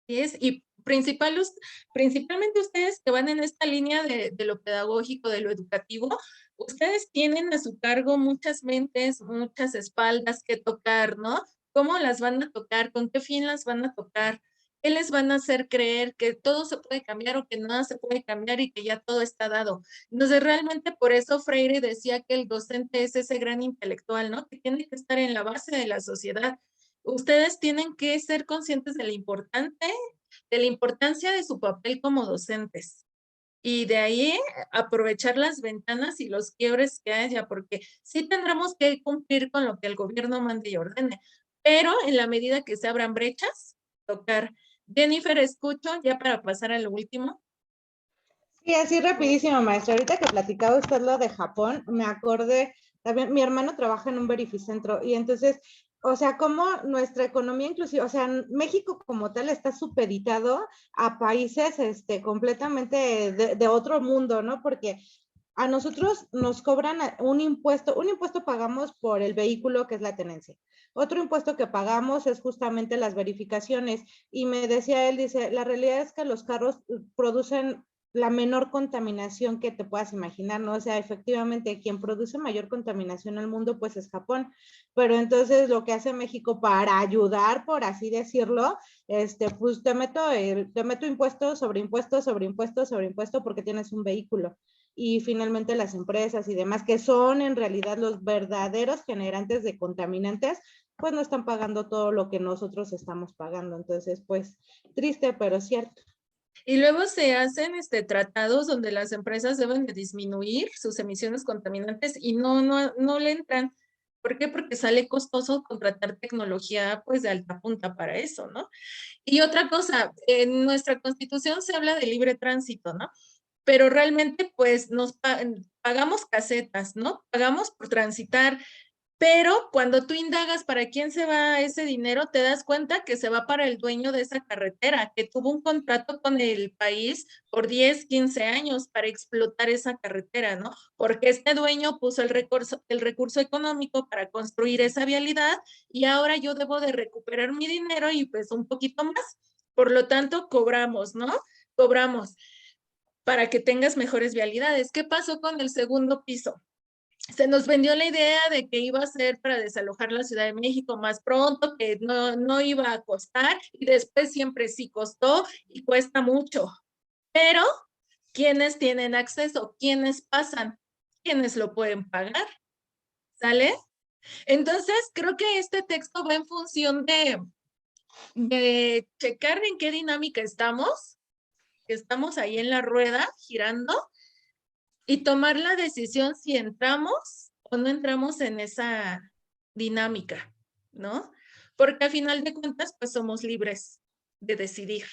S1: Y principalmente ustedes que van en esta línea de lo pedagógico, de lo educativo, ustedes tienen a su cargo muchas mentes, muchas espaldas que tocar, ¿no? ¿Cómo las van a tocar? ¿Con qué fin las van a tocar? ¿Qué les van a hacer creer que todo se puede cambiar o que nada se puede cambiar y que ya todo está dado? Entonces, realmente por eso Freire decía que el docente es ese gran intelectual, ¿no? Que tiene que estar en la base de la sociedad. Ustedes tienen que ser conscientes de la importancia de su papel como docentes. Y de ahí aprovechar las ventanas y los quiebres que haya, porque sí tendremos que cumplir con lo que el gobierno mande y ordene, pero en la medida que se abran brechas, tocar. Jennifer, escucho ya para pasar a lo último.
S7: Sí, así rapidísimo, maestra. Ahorita que platicaba usted lo de Japón, me acordé, también mi hermano trabaja en un verificentro y entonces, o sea, como nuestra economía inclusive, o sea, México como tal está supeditado a países completamente de otro mundo, ¿no? Porque a nosotros nos cobran un impuesto pagamos por el vehículo que es la tenencia. Otro impuesto que pagamos es justamente las verificaciones. Y me decía él, dice, la realidad es que los carros producen la menor contaminación que te puedas imaginar, ¿no? O sea, efectivamente, quien produce mayor contaminación al mundo, pues es Japón. Pero entonces lo que hace México para ayudar, por así decirlo, pues te meto impuesto sobre impuesto, sobre impuesto, sobre impuesto, porque tienes un vehículo. Y finalmente las empresas y demás, que son en realidad los verdaderos generantes de contaminantes, pues no están pagando todo lo que nosotros estamos pagando. Entonces, pues, triste, pero cierto.
S1: Y luego se hacen tratados donde las empresas deben de disminuir sus emisiones contaminantes y no le entran. ¿Por qué? Porque sale costoso contratar tecnología pues de alta punta para eso, ¿no? Y otra cosa, en nuestra constitución se habla de libre tránsito, ¿no? Pero realmente pues pagamos casetas, ¿no? Pagamos por transitar, pero cuando tú indagas para quién se va ese dinero, te das cuenta que se va para el dueño de esa carretera, que tuvo un contrato con el país por 10, 15 años para explotar esa carretera, ¿no? Porque este dueño puso el recurso económico para construir esa vialidad y ahora yo debo de recuperar mi dinero y pues un poquito más. Por lo tanto, cobramos, ¿no? Cobramos para que tengas mejores vialidades. ¿Qué pasó con el segundo piso? Se nos vendió la idea de que iba a ser para desalojar la Ciudad de México más pronto, que no iba a costar, y después siempre sí costó y cuesta mucho. Pero, ¿quiénes tienen acceso? ¿Quiénes pasan? ¿Quiénes lo pueden pagar? ¿Sale? Entonces, creo que este texto va en función de checar en qué dinámica estamos, que estamos ahí en la rueda girando, y tomar la decisión si entramos o no entramos en esa dinámica, ¿no? Porque al final de cuentas, pues somos libres de decidir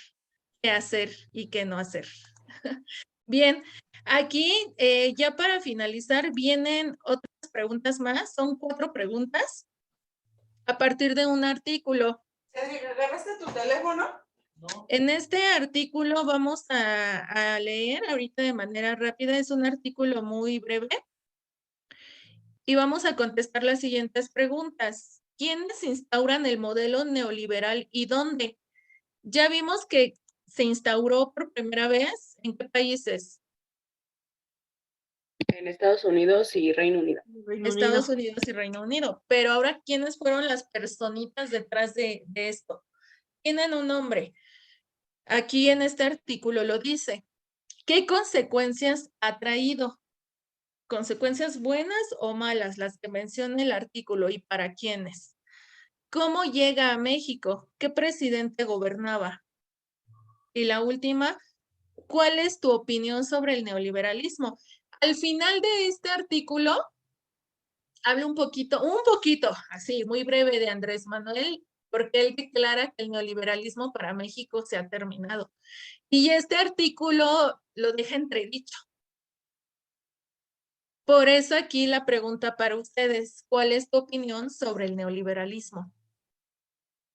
S1: qué hacer y qué no hacer. Bien, aquí ya para finalizar vienen otras preguntas más, son 4 preguntas a partir de un artículo.
S6: Cedric, ¿agarraste tu teléfono?
S1: En este artículo vamos a leer ahorita de manera rápida, es un artículo muy breve y vamos a contestar las siguientes preguntas. ¿Quiénes instauran el modelo neoliberal y dónde? Ya vimos que se instauró por primera vez, ¿en qué países?
S4: En Estados Unidos y Reino Unido.
S1: Estados Unidos y Reino Unido. Pero ahora, ¿quiénes fueron las personitas detrás de esto? Tienen un nombre. Aquí en este artículo lo dice. ¿Qué consecuencias ha traído? ¿Consecuencias buenas o malas? Las que menciona el artículo y para quiénes. ¿Cómo llega a México? ¿Qué presidente gobernaba? Y la última, ¿cuál es tu opinión sobre el neoliberalismo? Al final de este artículo, habla un poquito, así, muy breve de Andrés Manuel porque él declara que el neoliberalismo para México se ha terminado. Y este artículo lo deja entredicho. Por eso aquí la pregunta para ustedes, ¿cuál es tu opinión sobre el neoliberalismo?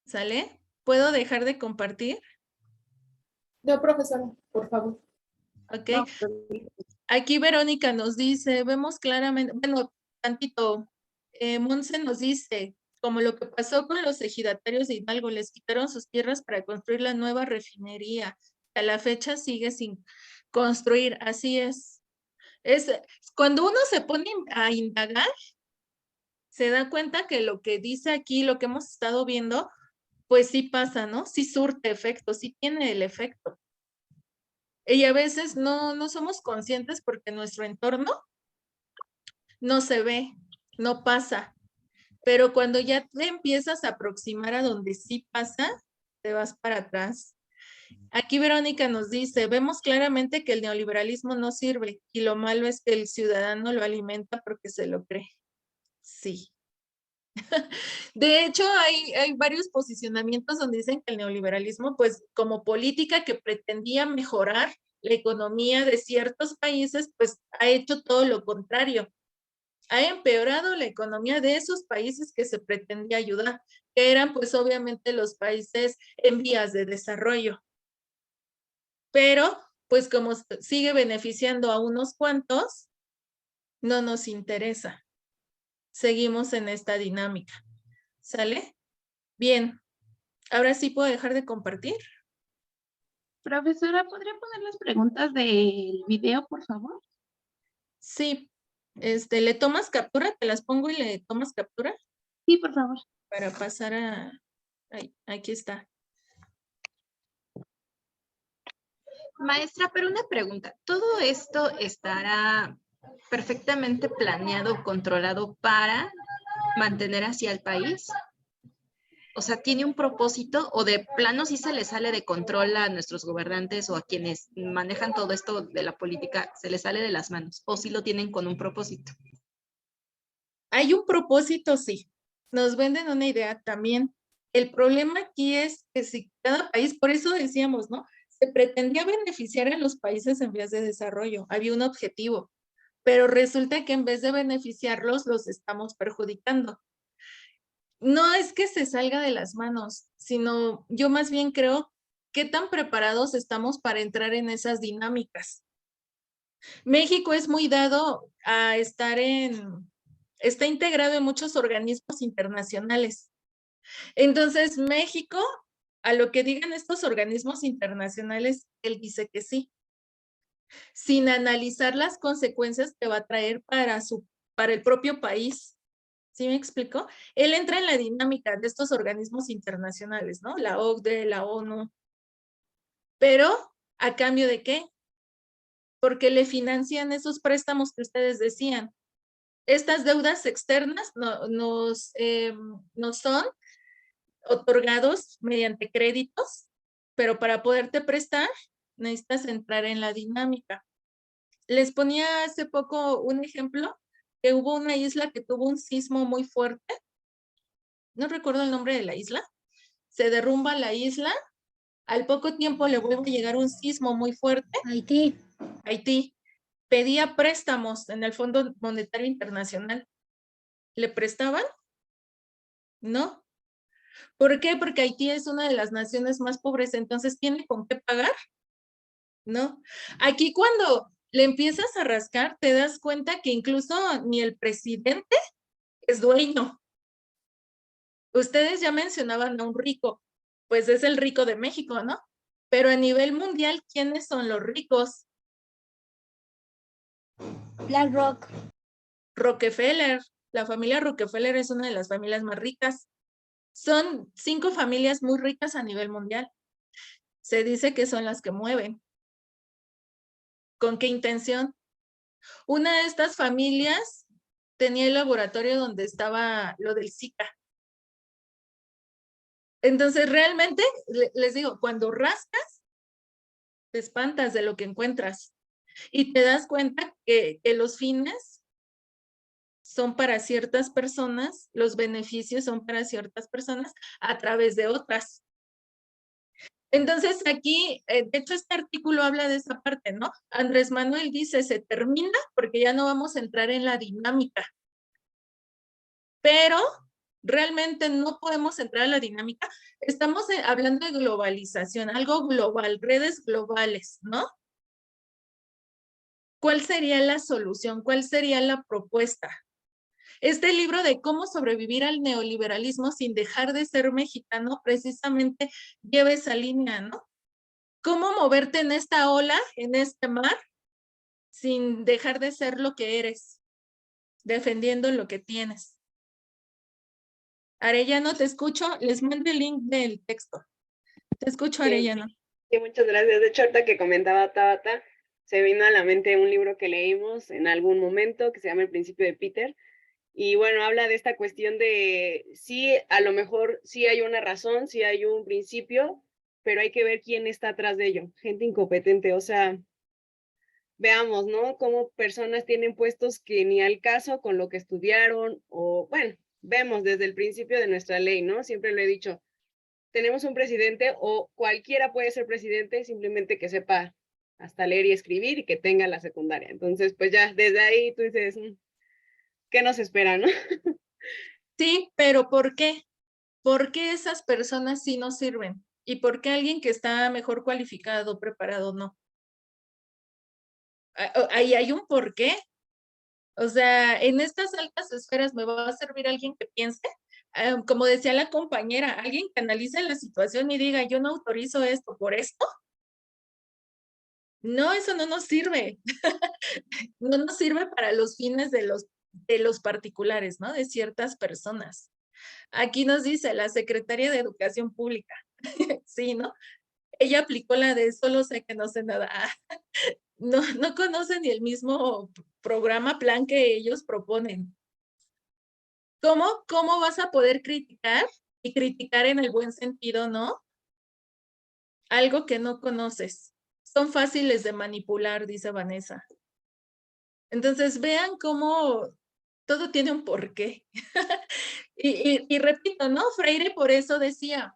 S1: ¿Sale? ¿Puedo dejar de compartir?
S11: No, profesora, por favor.
S1: Ok.
S10: No,
S1: Aquí Verónica nos dice, vemos claramente, bueno, tantito, Monse nos dice, como lo que pasó con los ejidatarios de Hidalgo, les quitaron sus tierras para construir la nueva refinería. A la fecha sigue sin construir, así es. Cuando uno se pone a indagar, se da cuenta que lo que dice aquí, lo que hemos estado viendo, pues sí pasa, ¿no? Sí surte efecto, sí tiene el efecto. Y a veces no somos conscientes porque nuestro entorno no se ve, no pasa. Pero cuando ya te empiezas a aproximar a donde sí pasa, te vas para atrás. Aquí Verónica nos dice, vemos claramente que el neoliberalismo no sirve y lo malo es que el ciudadano lo alimenta porque se lo cree. Sí. De hecho, hay varios posicionamientos donde dicen que el neoliberalismo, pues como política que pretendía mejorar la economía de ciertos países, pues ha hecho todo lo contrario. Ha empeorado la economía de esos países que se pretendía ayudar, que eran pues obviamente los países en vías de desarrollo. Pero pues como sigue beneficiando a unos cuantos, no nos interesa. Seguimos en esta dinámica. ¿Sale? Bien. Ahora sí puedo dejar de compartir.
S13: Profesora, ¿podría poner las preguntas del video, por favor?
S1: Sí. ¿Le tomas captura? ¿Te las pongo y le tomas captura?
S13: Sí, por favor.
S1: Para pasar a... Aquí está.
S12: Maestra, pero una pregunta. ¿Todo esto estará perfectamente planeado, controlado para mantener hacia el país? O sea, ¿tiene un propósito o de plano sí se le sale de control a nuestros gobernantes o a quienes manejan todo esto de la política, se les sale de las manos? ¿O sí lo tienen con un propósito?
S1: Hay un propósito, sí. Nos venden una idea también. El problema aquí es que si cada país, por eso decíamos, ¿no? Se pretendía beneficiar a los países en vías de desarrollo. Había un objetivo, pero resulta que en vez de beneficiarlos, los estamos perjudicando. No es que se salga de las manos, sino yo más bien creo qué tan preparados estamos para entrar en esas dinámicas. México es muy dado a está integrado en muchos organismos internacionales. Entonces, México, a lo que digan estos organismos internacionales, él dice que sí, sin analizar las consecuencias que va a traer para el propio país. ¿Sí me explico? Él entra en la dinámica de estos organismos internacionales, ¿no? La OCDE, la ONU. Pero, ¿a cambio de qué? Porque le financian esos préstamos que ustedes decían. Estas deudas externas nos son otorgados mediante créditos, pero para poderte prestar necesitas entrar en la dinámica. Les ponía hace poco un ejemplo que hubo una isla que tuvo un sismo muy fuerte. No recuerdo el nombre de la isla. Se derrumba la isla. Al poco tiempo le vuelve a llegar un sismo muy fuerte.
S14: Haití.
S1: Haití. Pedía préstamos en el Fondo Monetario Internacional. ¿Le prestaban? No. ¿Por qué? Porque Haití es una de las naciones más pobres, entonces ¿tiene con qué pagar? No. Aquí cuando le empiezas a rascar, te das cuenta que incluso ni el presidente es dueño. Ustedes ya mencionaban a un rico, pues es el rico de México, ¿no? Pero a nivel mundial, ¿quiénes son los ricos?
S14: BlackRock.
S1: Rockefeller. La familia Rockefeller es una de las familias más ricas. Son 5 familias muy ricas a nivel mundial. Se dice que son las que mueven. ¿Con qué intención? Una de estas familias tenía el laboratorio donde estaba lo del Zika. Entonces, realmente, les digo, cuando rascas, te espantas de lo que encuentras y te das cuenta que los fines son para ciertas personas, los beneficios son para ciertas personas a través de otras. Entonces aquí, de hecho este artículo habla de esa parte, ¿no? Andrés Manuel dice, se termina porque ya no vamos a entrar en la dinámica. Pero realmente no podemos entrar en la dinámica. Estamos hablando de globalización, algo global, redes globales, ¿no? ¿Cuál sería la solución? ¿Cuál sería la propuesta? Este libro de cómo sobrevivir al neoliberalismo sin dejar de ser mexicano precisamente lleva esa línea, ¿no? ¿Cómo moverte en esta ola, en este mar, sin dejar de ser lo que eres, defendiendo lo que tienes? Arellano, te escucho. Les mando el link del texto. Te escucho, Arellano.
S4: Sí, muchas gracias. De hecho, ahorita que comentaba Tabata, se vino a la mente un libro que leímos en algún momento que se llama El Principio de Peter. Y bueno, habla de esta cuestión de sí, a lo mejor sí hay una razón, sí hay un principio, pero hay que ver quién está atrás de ello. Gente incompetente, o sea, veamos, ¿no? Cómo personas tienen puestos que ni al caso con lo que estudiaron, o bueno, vemos desde el principio de nuestra ley, ¿no? Siempre lo he dicho, tenemos un presidente o cualquiera puede ser presidente, simplemente que sepa hasta leer y escribir y que tenga la secundaria. Entonces, pues ya, desde ahí tú dices, ¿qué nos espera, no?
S1: Sí, pero ¿por qué? ¿Por qué esas personas sí no sirven? ¿Y por qué alguien que está mejor cualificado, preparado, no? Ahí hay un porqué. O sea, en estas altas esferas me va a servir alguien que piense, como decía la compañera, alguien que analice la situación y diga, yo no autorizo esto por esto. No, eso no nos sirve. No nos sirve para los fines de los particulares, ¿no? De ciertas personas. Aquí nos dice la secretaria de Educación Pública. Sí, ¿no? Ella aplicó la de solo sé que no sé nada. No conocen ni el mismo programa, plan que ellos proponen. ¿Cómo vas a poder criticar? Y criticar en el buen sentido, ¿no? Algo que no conoces. Son fáciles de manipular, dice Vanessa. Entonces, vean cómo todo tiene un porqué. y repito, ¿no? Freire por eso decía,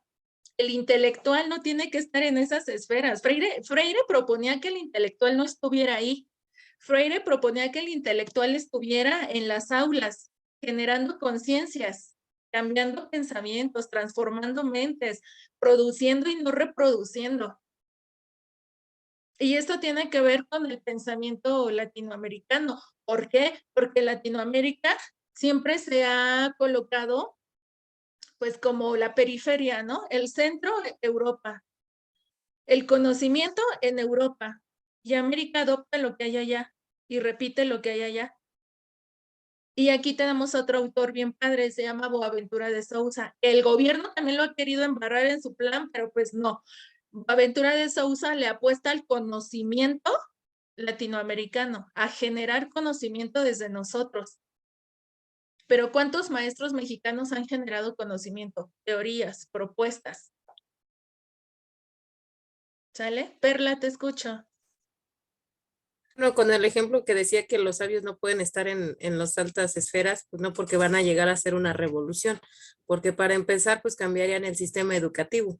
S1: el intelectual no tiene que estar en esas esferas. Freire proponía que el intelectual no estuviera ahí. Freire proponía que el intelectual estuviera en las aulas, generando conciencias, cambiando pensamientos, transformando mentes, produciendo y no reproduciendo. Y esto tiene que ver con el pensamiento latinoamericano. ¿Por qué? Porque Latinoamérica siempre se ha colocado pues como la periferia, ¿no? El centro, Europa. El conocimiento en Europa. Y América adopta lo que hay allá y repite lo que hay allá. Y aquí tenemos otro autor bien padre, se llama Boaventura de Sousa. El gobierno también lo ha querido embarrar en su plan, pero pues no. Boaventura de Sousa le apuesta al conocimiento latinoamericano, a generar conocimiento desde nosotros. Pero ¿cuántos maestros mexicanos han generado conocimiento? Teorías, propuestas. ¿Sale? Perla, te escucho.
S2: No, con el ejemplo que decía que los sabios no pueden estar en las altas esferas, pues no, porque van a llegar a hacer una revolución, porque para empezar, pues cambiarían el sistema educativo.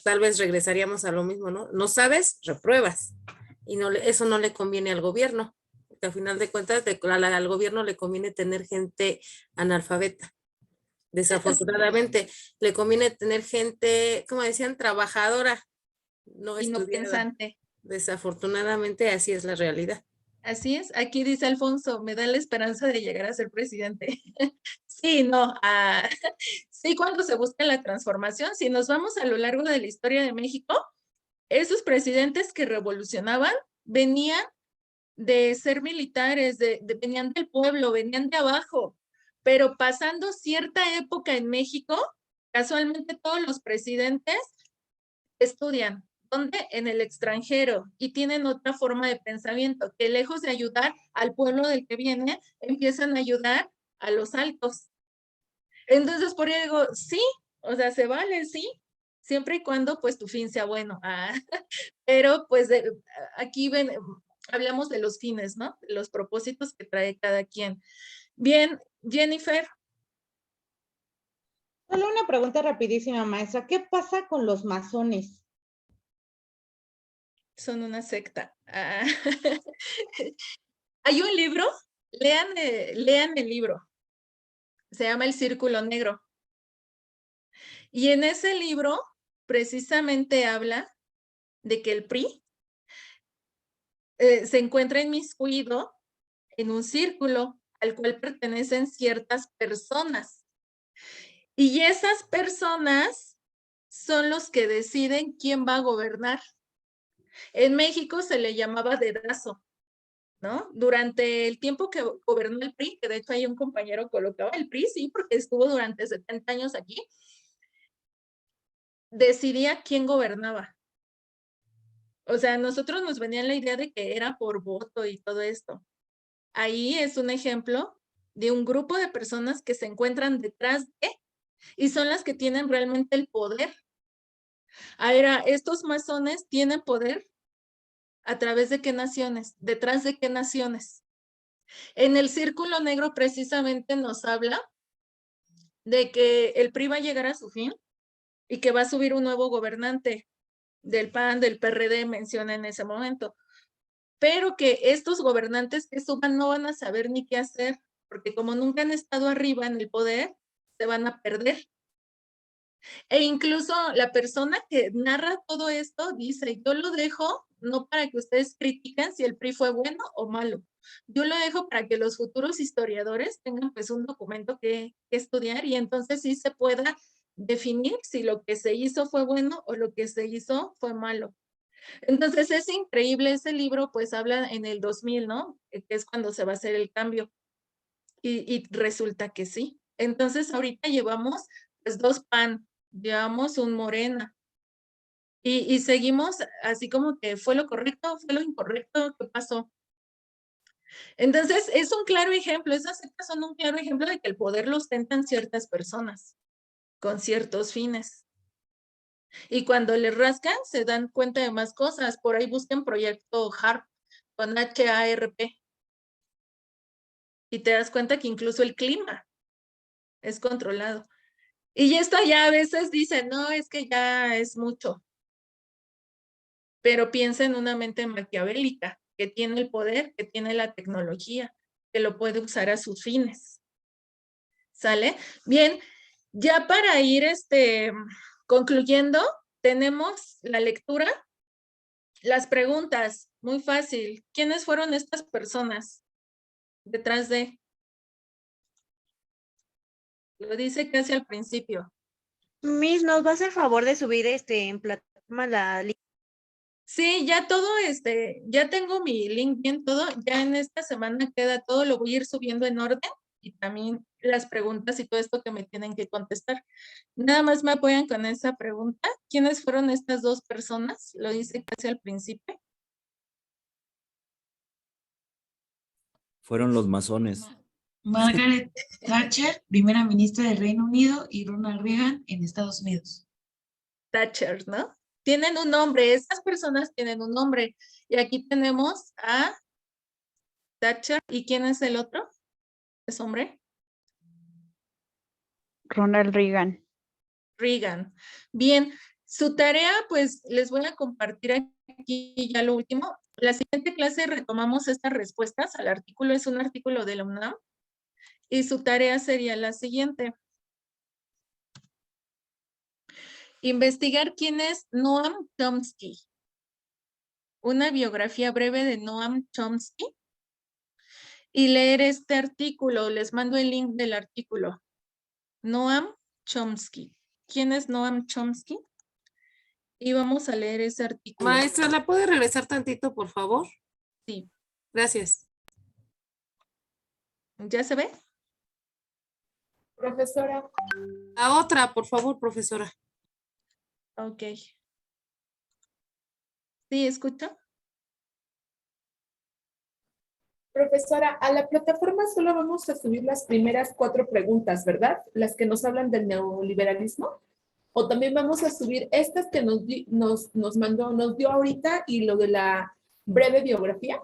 S2: Tal vez regresaríamos a lo mismo, ¿no? No sabes, repruebas. Y eso no le conviene al gobierno, porque al final de cuentas al gobierno le conviene tener gente analfabeta. Desafortunadamente, le conviene tener gente, como decían, trabajadora, no
S1: pensante.
S2: Desafortunadamente, así es la realidad.
S1: Así es. Aquí dice Alfonso, me da la esperanza de llegar a ser presidente. Sí, no. Sí, cuando se busca la transformación, si nos vamos a lo largo de la historia de México, esos presidentes que revolucionaban venían de ser militares, venían del pueblo, venían de abajo, pero pasando cierta época en México, casualmente todos los presidentes estudian. ¿Dónde? En el extranjero, y tienen otra forma de pensamiento, que lejos de ayudar al pueblo del que viene, empiezan a ayudar a los altos. Entonces, por ello digo, sí, o sea, se vale, sí, siempre y cuando pues tu fin sea bueno. Pero pues aquí ven, hablamos de los fines, ¿no? De los propósitos que trae cada quien. Bien, Jennifer.
S7: Solo una pregunta rapidísima, maestra. ¿Qué pasa con los masones?
S1: Son una secta. Hay un libro, lean el libro. Se llama El Círculo Negro. Y en ese libro precisamente habla de que el PRI se encuentra inmiscuido en un círculo al cual pertenecen ciertas personas. Y esas personas son los que deciden quién va a gobernar. En México se le llamaba dedazo, ¿no? Durante el tiempo que gobernó el PRI, que de hecho hay un compañero colocaba el PRI, sí, porque estuvo durante 70 años aquí, decidía quién gobernaba. O sea, nosotros nos venía la idea de que era por voto y todo esto. Ahí es un ejemplo de un grupo de personas que se encuentran detrás de y son las que tienen realmente el poder. Ahora, estos masones tienen poder ¿a través de qué naciones? ¿Detrás de qué naciones? En el Círculo Negro precisamente nos habla de que el PRI va a llegar a su fin y que va a subir un nuevo gobernante del PAN, del PRD, menciona en ese momento. Pero que estos gobernantes que suban no van a saber ni qué hacer, porque como nunca han estado arriba en el poder, se van a perder. E incluso la persona que narra todo esto dice, yo lo dejo no para que ustedes critiquen si el PRI fue bueno o malo. Yo lo dejo para que los futuros historiadores tengan pues un documento que estudiar y entonces sí se pueda definir si lo que se hizo fue bueno o lo que se hizo fue malo. Entonces es increíble, ese libro pues habla en el 2000, ¿no? Que es cuando se va a hacer el cambio. Y resulta que sí. Entonces ahorita llevamos pues 2 PAN, llevamos un Morena. Y seguimos así como que fue lo correcto, fue lo incorrecto, ¿qué pasó? Entonces es un claro ejemplo, esas sectas son un claro ejemplo de que el poder lo ostentan ciertas personas con ciertos fines. Y cuando les rascan, se dan cuenta de más cosas. Por ahí busquen proyecto HARP, con H-A-R-P. Y te das cuenta que incluso el clima es controlado. Y esto ya a veces dicen, no, es que ya es mucho. Pero piensa en una mente maquiavélica, que tiene el poder, que tiene la tecnología, que lo puede usar a sus fines. ¿Sale? Bien, ya para ir concluyendo, tenemos la lectura, las preguntas, muy fácil. ¿Quiénes fueron estas personas detrás de? Lo dice casi al principio.
S14: Miss, ¿nos va a hacer favor de subir en plataforma la lista?
S1: Sí, ya todo, ya tengo mi link bien todo, ya en esta semana queda todo, lo voy a ir subiendo en orden y también las preguntas y todo esto que me tienen que contestar. Nada más me apoyan con esa pregunta. ¿Quiénes fueron estas 2 personas? Lo dice casi al principio.
S15: Fueron los masones.
S16: Margaret Thatcher, primera ministra del Reino Unido, y Ronald Reagan en Estados Unidos.
S1: Thatcher, ¿no? Tienen un nombre, estas personas tienen un nombre. Y aquí tenemos a Thatcher. ¿Y quién es el otro? ¿Es hombre?
S3: Ronald Reagan.
S1: Reagan. Bien, su tarea, pues les voy a compartir aquí ya lo último. La siguiente clase retomamos estas respuestas al artículo, es un artículo de la UNAM. Y su tarea sería la siguiente. Investigar quién es Noam Chomsky. Una biografía breve de Noam Chomsky. Y leer este artículo. Les mando el link del artículo. Noam Chomsky. ¿Quién es Noam Chomsky? Y vamos a leer ese artículo.
S2: Maestra, ¿la puede regresar tantito, por favor?
S1: Sí.
S2: Gracias.
S1: ¿Ya se ve?
S11: Profesora.
S2: La otra, por favor, profesora.
S1: Ok. ¿Sí escucha?
S11: Profesora, a la plataforma solo vamos a subir las primeras 4 preguntas, ¿verdad? Las que nos hablan del neoliberalismo. O también vamos a subir estas que nos dio ahorita y lo de la breve biografía.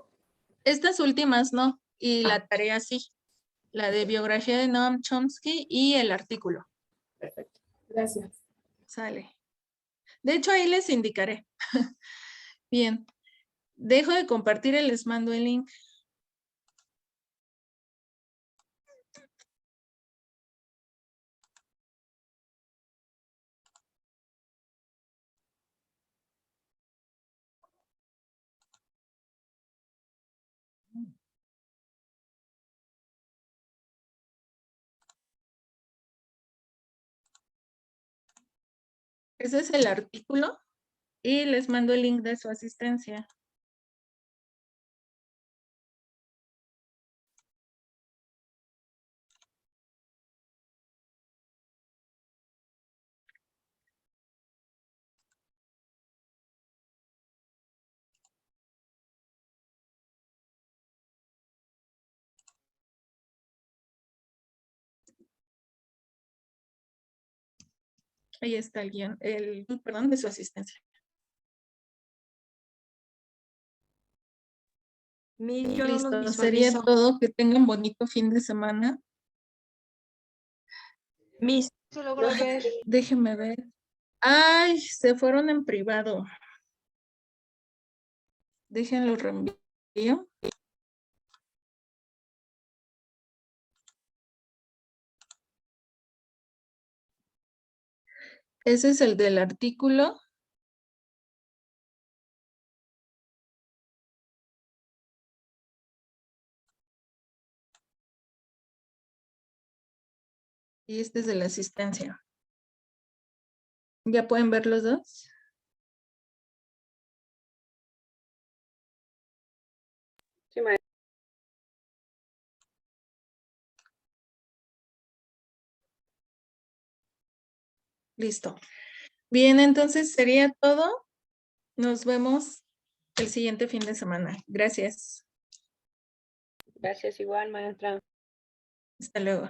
S1: Estas últimas no, y la tarea sí. La de biografía de Noam Chomsky y el artículo.
S11: Perfecto. Gracias.
S1: Sale. De hecho, ahí les indicaré. Bien. Dejo de compartir y les mando el link. Ese es el artículo y les mando el link de su asistencia. Ahí está el guión, perdón, de su asistencia.
S12: Yo no los
S1: Listo, sería
S12: visualizo.
S1: todo. Que tengan bonito fin de semana.
S12: Se logró ver.
S1: Déjenme ver. Ay, se fueron en privado. Déjenlo reenvío. Ese es el del artículo. Y este es de la asistencia. ¿Ya pueden ver los dos?
S4: Sí, maestra.
S1: Listo. Bien, entonces sería todo. Nos vemos el siguiente fin de semana. Gracias.
S4: Gracias igual, maestra.
S1: Hasta luego.